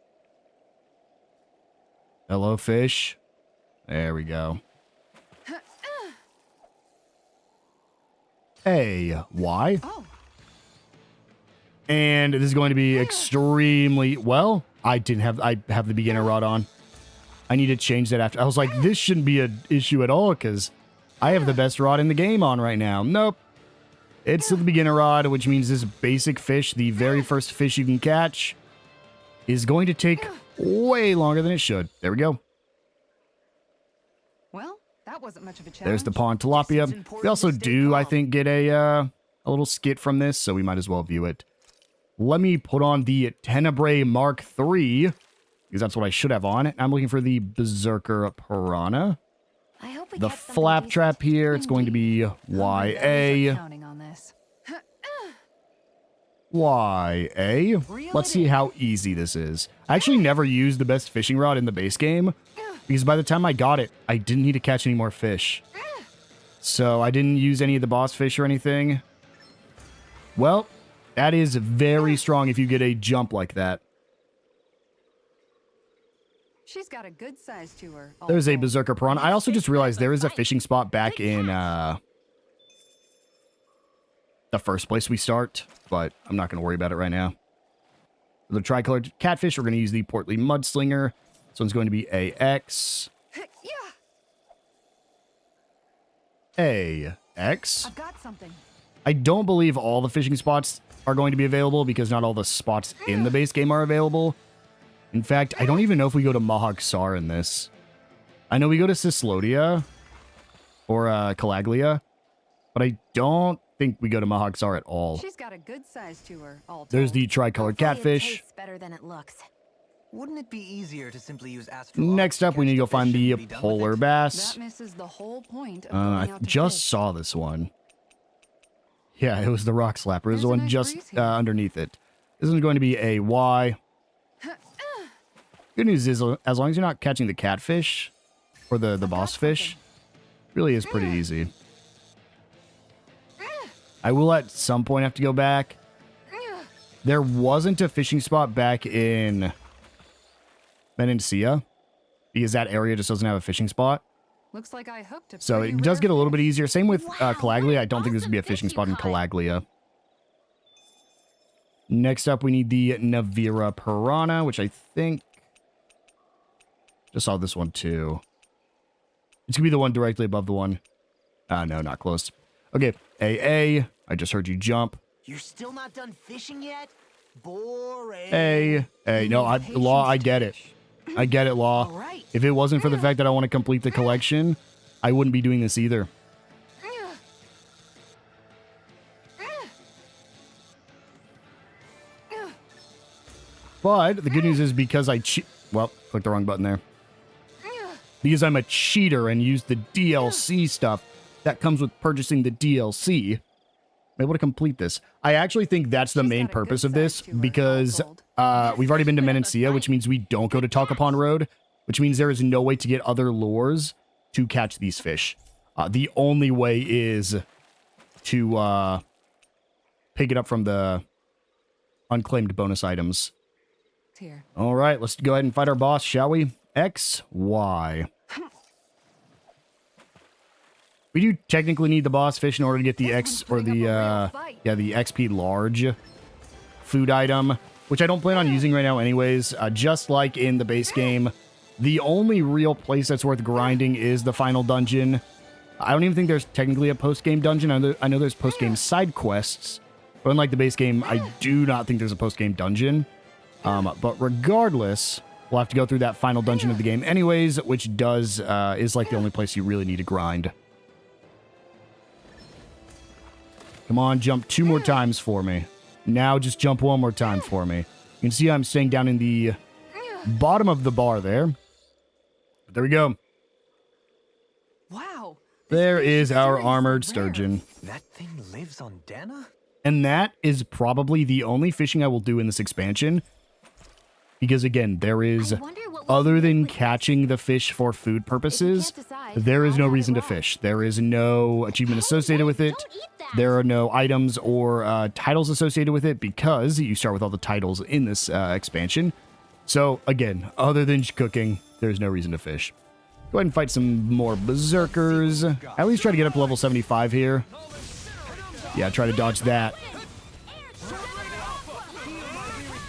Hello, fish. There we go. A Y. And this is going to be extremely well. I have the beginner rod on. I need to change that after. I was like, this shouldn't be an issue at all because I have the best rod in the game on right now. Nope. It's the beginner rod, which means this basic fish, the very first fish you can catch, is going to take way longer than it should. There we go. Well, that wasn't much of a challenge. There's the pond tilapia. We also do, I think, get a little skit from this, so we might as well view it. Let me put on the Tenebrae Mark III, because that's what I should have on. I'm looking for the Berserker Piranha. The flap trap here, it's going to be YA. YA. Let's see how easy this is. I actually never used the best fishing rod in the base game, because by the time I got it, I didn't need to catch any more fish. So I didn't use any of the boss fish or anything. Well, that is very strong if you get a jump like that. She's got a good size to her. There's a Berserker Piranha. I also just realized there is a fishing spot back in the first place we start, but I'm not going to worry about it right now. The tricolored catfish, we're going to use the Portly Mudslinger. This one's going to be AX. AX. I've got something. I don't believe all the fishing spots are going to be available because not all the spots in the base game are available. In fact, I don't even know if we go to Mahag Sar in this. I know we go to Cislodia or Calaglia, but I don't think we go to Mahag Sar at all. She's got a good size to her. There's the tricolored catfish. Better than it looks. Wouldn't it be easier to simply use astral? Next up, we need to go find the polar bass. That misses the whole point of I just saw this one. Yeah, it was the rock slapper. It was the one just underneath it. This is going to be a Y. Good news is, as long as you're not catching the catfish or the boss fish, really is pretty easy. I will at some point have to go back. There wasn't a fishing spot back in Menancia because that area just doesn't have a fishing spot. Looks like I hooked a So it does get a little bit easier. Same with Calaglia. I don't think there's going to be a fishing spot in Calaglia. Next up, we need the Navira Piranha, which I think... Just saw this one too. It's going to be the one directly above the one. No, not close. Okay, AA. I just heard you jump. You're still not done fishing yet? Boring. A. No, Law, I get it. I get it, Law. If it wasn't for the fact that I want to complete the collection, I wouldn't be doing this either. But the good news is because I well, clicked the wrong button there. Because I'm a cheater and use the DLC stuff that comes with purchasing the DLC, I'm able to complete this. I actually think that's the main purpose of this because we've already been to Menancia, which means we don't go to Talcapon Road, which means there is no way to get other lures to catch these fish. The only way is to pick it up from the unclaimed bonus items. Here. All right, let's go ahead and fight our boss, shall we? X, Y. We do technically need the boss fish in order to get the X or the the XP large food item, which I don't plan on using right now anyways. Just like in the base game, the only real place that's worth grinding is the final dungeon. I don't even think there's technically a post-game dungeon. I know there's post-game side quests, but unlike the base game, I do not think there's a post-game dungeon. But regardless, we'll have to go through that final dungeon of the game anyways, which does is like the only place you really need to grind. Come on, jump 2 more times for me. Now just jump 1 more time for me. You can see I'm staying down in the bottom of the bar there. But there we go. Wow. There is our armored sturgeon. That thing lives on Dahna? And that is probably the only fishing I will do in this expansion. Because again, there is, other than catching the fish for food purposes, there is no reason to fish. There is no achievement associated with it. There are no items or titles associated with it because you start with all the titles in this expansion. So again, other than cooking, there's no reason to fish. Go ahead and fight some more berserkers. At least try to get up to level 75 here. Yeah, try to dodge that.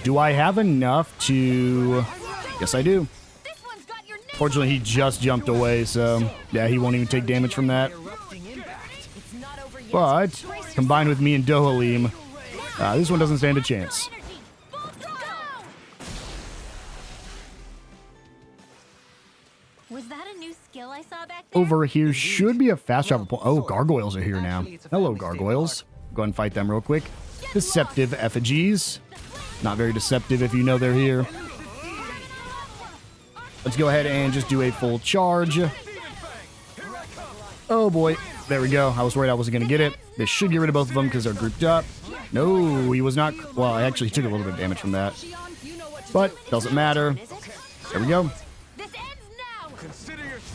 Do I have enough to... Yes, I do. Fortunately, he just jumped away, so... Yeah, he won't even take damage from that. But, combined with me and Dohalim, this one doesn't stand a chance. Was that a new skill I saw back there? Over here should be a fast travel point. Oh, gargoyles are here now. Hello, gargoyles. Go ahead and fight them real quick. Deceptive effigies. Not very deceptive if you know they're here. Let's go ahead and just do a full charge. Oh boy. There we go. I was worried I wasn't going to get it. This should get rid of both of them because they're grouped up. No, he was not. Well, I actually took a little bit of damage from that. But doesn't matter. There we go.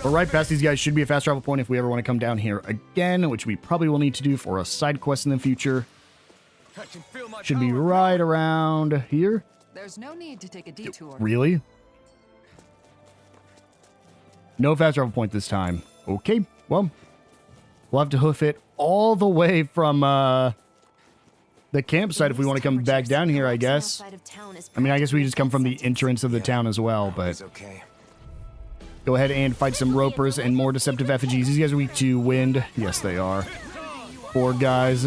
We're right past these guys. Should be a fast travel point if we ever want to come down here again, which we probably will need to do for a side quest in the future. Should be right around here. There's no need to take a detour. Really? No fast travel point this time. Okay, well, we'll have to hoof it all the way from the campsite if we want to come back down here, I guess. I mean, I guess we just come from the entrance of the town as well, but... Go ahead and fight some ropers and more deceptive effigies. These guys are weak to wind. Yes, they are. Poor guys.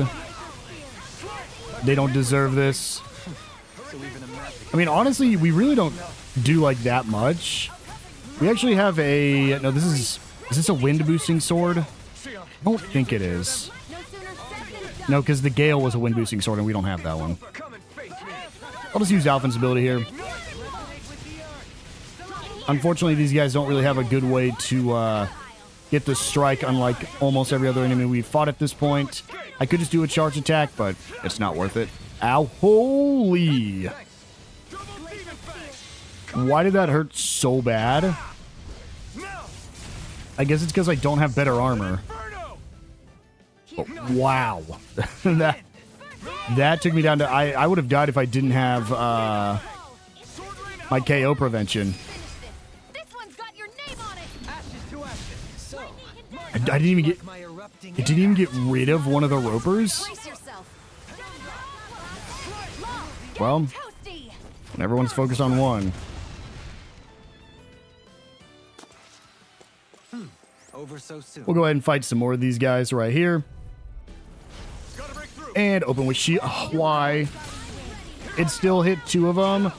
They don't deserve this. I mean, honestly, we really don't do like that much. We actually have a... No, is this a wind boosting sword? I don't think it is. No, because the Gale was a wind boosting sword and we don't have that one. I'll just use Alphen's ability here. Unfortunately, these guys don't really have a good way to get the strike, unlike almost every other enemy we've fought at this point. I could just do a charge attack, but it's not worth it. Ow, holy! Why did that hurt so bad? I guess it's because I don't have better armor. Oh, wow. that took me down to... I would have died if I didn't have my KO prevention. I didn't even get... It didn't even get rid of one of the ropers? Well, when everyone's focused on one. We'll go ahead and fight some more of these guys right here. And open with Shionne. Oh, why? It still hit two of them.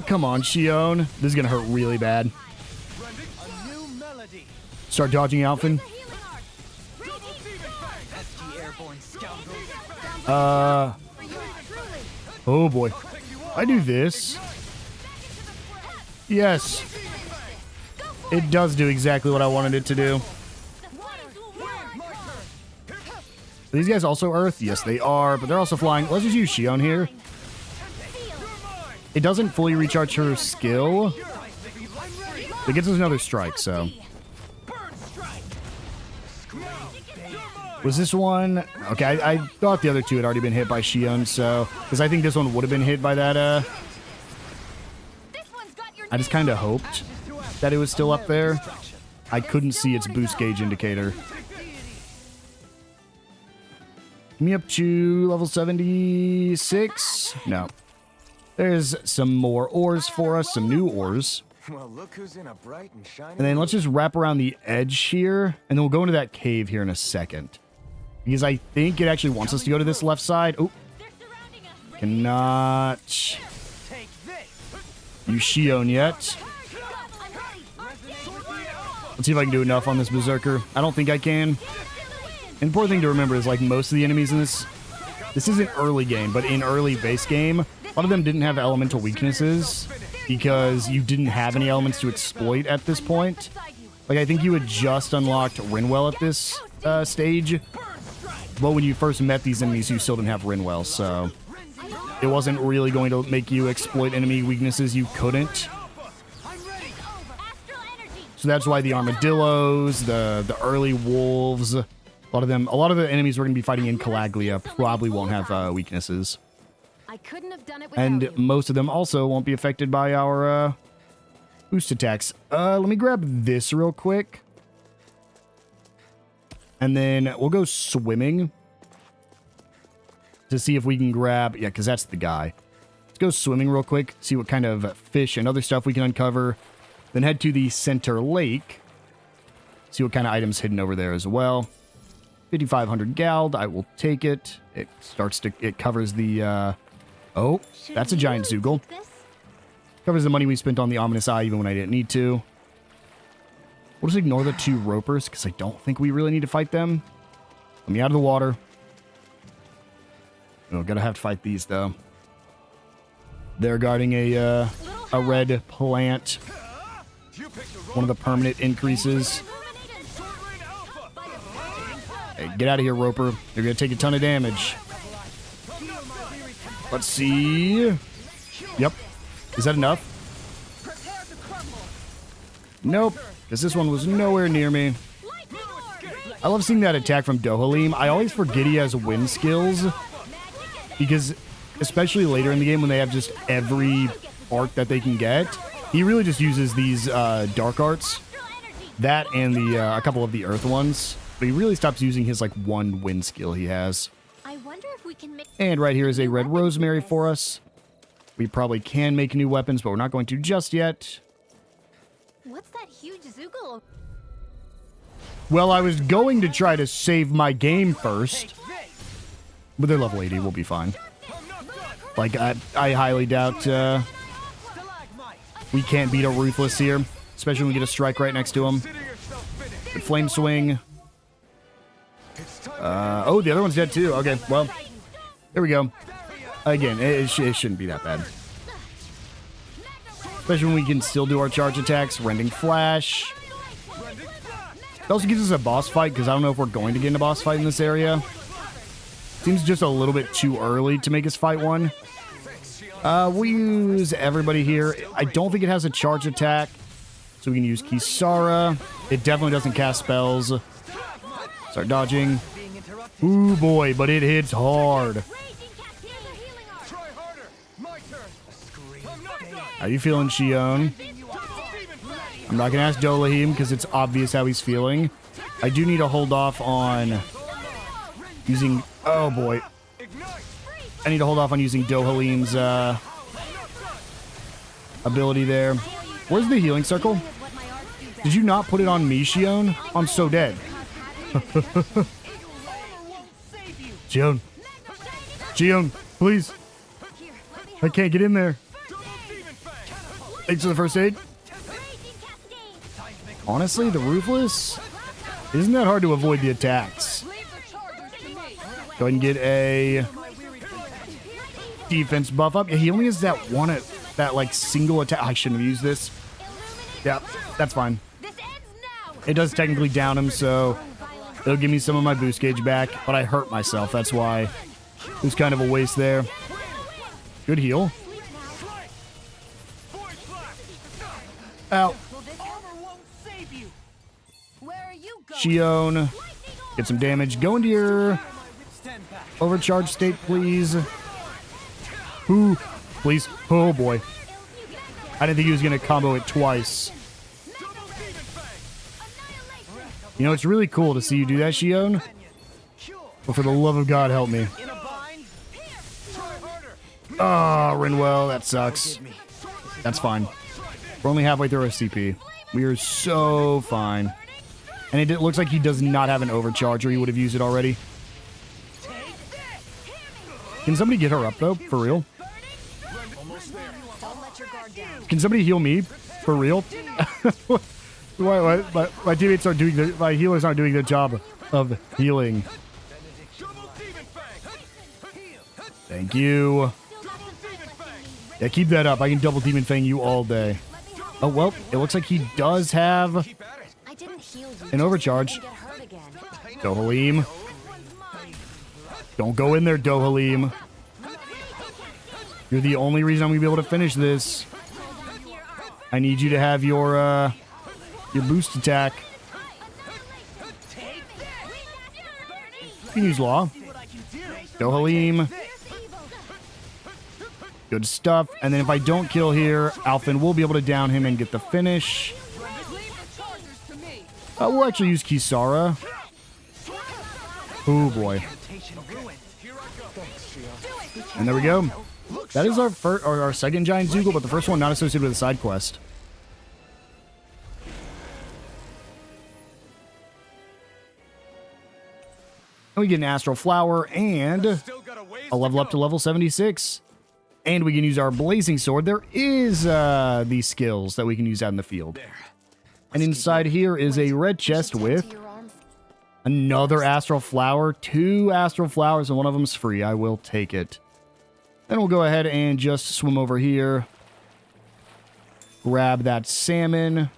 Come on, Shionne. This is going to hurt really bad. Start dodging Alphen. Oh boy. I do this. Yes. It does do exactly what I wanted it to do. Are these guys also Earth? Yes, they are, but they're also flying. Let's just use Shionne here. It doesn't fully recharge her skill. It gets us another strike, so... Was this one... Okay, I thought the other two had already been hit by Shionne, so... Because I think this one would have been hit by that, I just kind of hoped that it was still up there. I couldn't see its boost gauge indicator. Me up to level 76? No. There's some more ores for us, some new ores. Well, look who's in a bright and shiny. And then let's just wrap around the edge here, and then we'll go into that cave here in a second. Because I think it actually wants us to go to this left side. Oh. Cannot use Shionne yet. Let's see if I can do enough on this Berserker. I don't think I can. And the important thing to remember is, like, most of the enemies in this isn't early game, but in early base game, lot of them didn't have elemental weaknesses because you didn't have any elements to exploit at this point. Like, I think you had just unlocked Rinwell at this stage. But when you first met these enemies, you still didn't have Rinwell, so it wasn't really going to make you exploit enemy weaknesses you couldn't. So that's why the armadillos, the early wolves, a lot of the enemies we're going to be fighting in Calaglia probably won't have weaknesses. I couldn't have done it without And you. most of them also won't be affected by our boost attacks. Let me grab this real quick. And then we'll go swimming to see if we can grab... Yeah, because that's the guy. Let's go swimming real quick, see what kind of fish and other stuff we can uncover. Then head to the center lake. See what kind of items hidden over there as well. 5,500 Gald. I will take it. It covers the... Oh, that's a giant Zoogle. Covers the money we spent on the Ominous Eye even when I didn't need to. We'll just ignore the 2 ropers because I don't think we really need to fight them. Let me out of the water. Oh, gonna have to fight these though. They're guarding a red plant. One of the permanent increases. Hey, get out of here, Roper. You're gonna take a ton of damage. Let's see. Yep. Is that enough? Nope. Because this one was nowhere near me. I love seeing that attack from Dohalim. I always forget he has wind skills. Because, especially later in the game when they have just every art that they can get, he really just uses these dark arts. That and a couple of the earth ones. But he really stops using his, like, one wind skill he has. I wonder if we can make... And right here is a red rosemary for us. We probably can make new weapons, but we're not going to just yet. What's that huge Zoogle? Well, I was going to try to save my game first. But they're level 80, we'll be fine. Like, I highly doubt we can't beat a Ruthless here. Especially when we get a strike right next to him. Good flame swing. Oh, the other one's dead too. Okay, well, there we go. Again, it shouldn't be that bad. Especially when we can still do our charge attacks. Rending Flash. It also gives us a boss fight, because I don't know if we're going to get in a boss fight in this area. Seems just a little bit too early to make us fight one. We'll use everybody here. I don't think it has a charge attack, so we can use Kisara. It definitely doesn't cast spells. Start dodging. Ooh boy, but it hits hard. How you feeling, Shionne? I'm not going to ask Dolahim because it's obvious how he's feeling. I do need to hold off on using... Oh boy. I need to hold off on using Dohalim's ability there. Where's the healing circle? Did you not put it on me, Shionne? I'm so dead. Shionne. Shionne, please. I can't get in there. Thanks for the first aid. Honestly, the Ruthless isn't that hard to avoid the attacks. Go ahead and get a defense buff up. Yeah, he only has that one, that like single attack. I shouldn't have used this. Yeah, that's fine. It does technically down him, so it'll give me some of my boost gauge back, but I hurt myself. That's why it was kind of a waste there. Good heal. Ow. Shionne, get some damage. Go into your overcharge state, please. Ooh, please. Oh boy. I didn't think he was going to combo it twice. You know, it's really cool to see you do that, Shionne. But for the love of God, help me. Oh, Rinwell, that sucks. That's fine. We're only halfway through our CP. We are so fine. And it looks like he does not have an overcharge, or he would have used it already. Can somebody get her up, though? For real? Can somebody heal me? For real? My teammates aren't doing their... My healers aren't doing their job of healing. Thank you. Yeah, keep that up. I can double Demon Fang you all day. Oh, well, it looks like he does have an overcharge. Dohalim. Don't go in there, Dohalim. You're the only reason I'm going to be able to finish this. I need you to have your boost attack. You can use Law. Dohalim. Good stuff. And then if I don't kill here, Alphen will be able to down him and get the finish. We'll actually use Kisara. Oh boy. And there we go. That is our first, or our second giant Zoogle, but the first one not associated with a side quest. And we get an Astral Flower and a level up to level 76. And we can use our Blazing Sword. There is these skills that we can use out in the field. And inside here is a red chest with another Astral Flower. 2 Astral Flowers, and one of them's free. I will take it. Then we'll go ahead and just swim over here. Grab that salmon.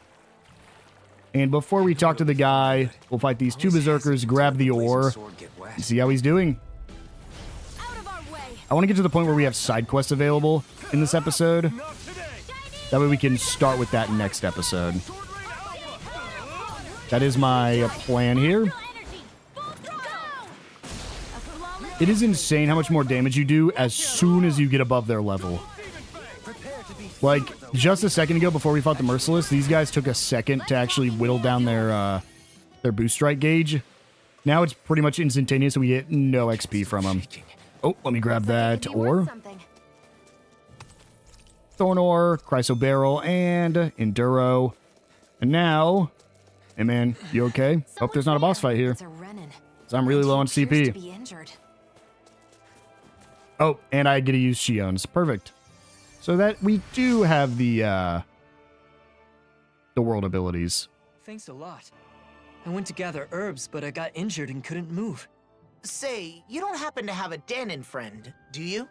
And before we talk to the guy, we'll fight these 2 berserkers, grab the ore, and see how he's doing. I want to get to the point where we have side quests available in this episode. That way we can start with that next episode. That is my plan here. It is insane how much more damage you do as soon as you get above their level. Like, just a second ago before we fought the Merciless, these guys took a second to actually whittle down their boost strike gauge. Now it's pretty much instantaneous and we get no XP from them. Oh, let me grab that ore. Thorn Ore, Chryso Barrel, and Enduro. And now... Hey man, you okay? Hope there's not a boss fight here. So I'm really low on CP. Oh, and I get to use Shionne's. Perfect. So that we do have the world abilities. Thanks a lot. I went to gather herbs, but I got injured and couldn't move. Say, you don't happen to have a Dahnan friend, do you?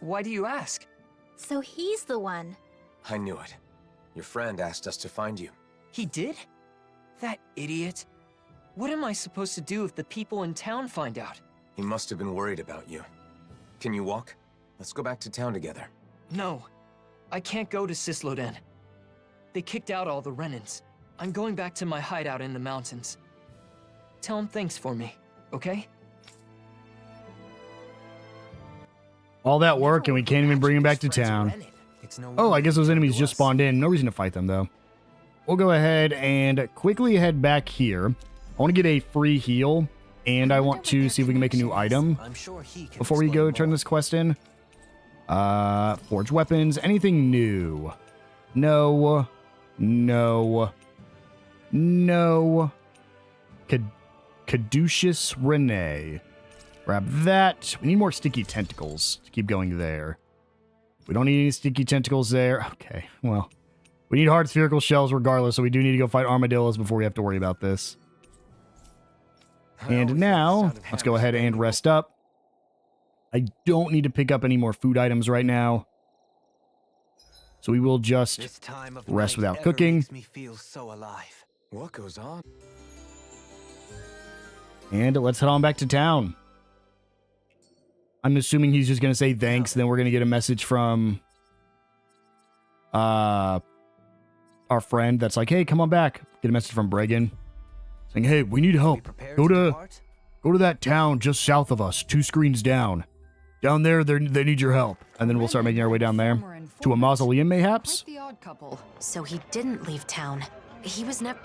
Why do you ask? So he's the one. I knew it. Your friend asked us to find you. He did? That idiot. What am I supposed to do if the people in town find out? He must have been worried about you. Can you walk? Let's go back to town together. No. I can't go to Cisloden. They kicked out all the Renans. I'm going back to my hideout in the mountains. Tell him thanks for me, okay? All that work and we can't even bring him back to town. Oh, I guess those enemies just spawned in. No reason to fight them, though. We'll go ahead and quickly head back here. I want to get a free heal, and I want to see if we can make a new item before we go turn this quest in. Forge weapons. Anything new? No. No. No. Caduceus Renee. Grab that. We need more sticky tentacles to keep going there. We don't need any sticky tentacles there. Okay, well. We need hard spherical shells regardless, so we do need to go fight armadillos before we have to worry about this. And now, let's go ahead and rest up. I don't need to pick up any more food items right now. So we will just rest without cooking. What goes on? And let's head on back to town. I'm assuming he's just going to say thanks, and then we're going to get a message from our friend that's like, hey, come on back. Get a message from Bregan saying, hey, we need help. Go to that town just south of us, 2 screens down. Down there, they need your help. And then we'll start making our way down there. To a mausoleum, mayhaps? So he didn't leave town. He was never...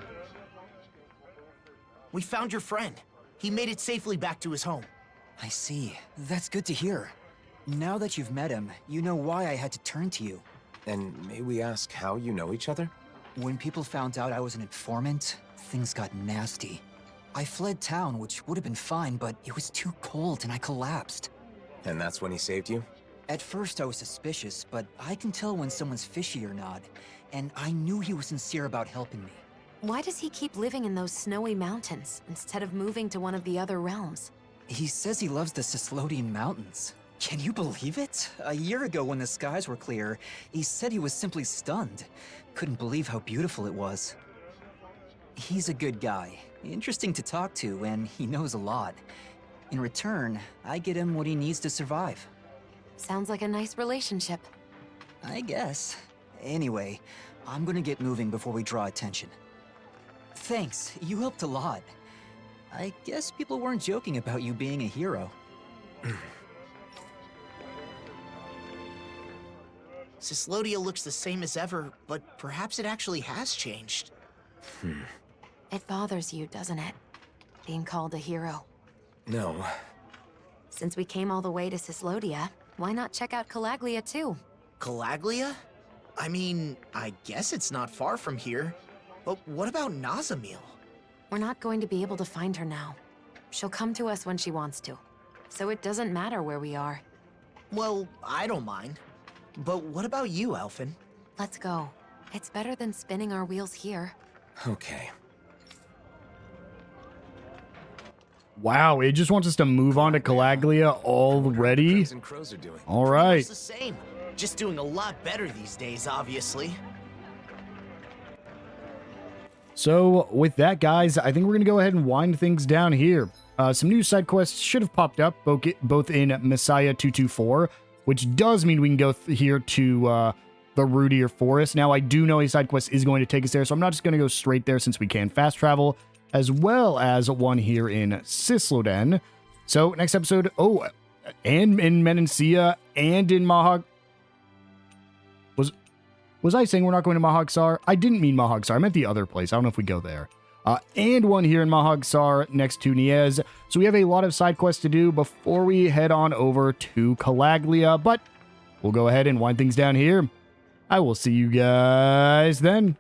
We found your friend. He made it safely back to his home. I see. That's good to hear. Now that you've met him, you know why I had to turn to you. And may we ask how you know each other? When people found out I was an informant, things got nasty. I fled town, which would have been fine, but it was too cold and I collapsed. And that's when he saved you? At first I was suspicious, but I can tell when someone's fishy or not. And I knew he was sincere about helping me. Why does he keep living in those snowy mountains instead of moving to one of the other realms? He says he loves the Cislodian Mountains. Can you believe it? A year ago when the skies were clear, he said he was simply stunned. Couldn't believe how beautiful it was. He's a good guy, interesting to talk to, and he knows a lot. In return, I get him what he needs to survive. Sounds like a nice relationship. I guess. Anyway, I'm gonna get moving before we draw attention. Thanks, you helped a lot. I guess people weren't joking about you being a hero. Cyslodia looks the same as ever, but perhaps it actually has changed. It bothers you, doesn't it? Being called a hero. No. Since we came all the way to Cyslodia, why not check out Calaglia too? Calaglia? I mean, I guess it's not far from here. But what about Nazamil? We're not going to be able to find her now. She'll come to us when she wants to. So it doesn't matter where we are. Well, I don't mind. But what about you, Alphen? Let's go. It's better than spinning our wheels here. Okay. Wow, it just wants us to move on to Calaglia already? All right. It's the same. Just doing a lot better these days, obviously. So with that, guys, I think we're going to go ahead and wind things down here. Some new side quests should have popped up, both in Messiah 224, which does mean we can go here to the Rudier Forest. Now, I do know a side quest is going to take us there, so I'm not just going to go straight there since we can fast travel, as well as one here in Cysloden. So next episode, and in Menancia and in Mahag. Was I saying we're not going to Mahagsar? I didn't mean Mahagsar. I meant the other place. I don't know if we go there. And one here in Mahagsar next to Niez. So we have a lot of side quests to do before we head on over to Calaglia. But we'll go ahead and wind things down here. I will see you guys then.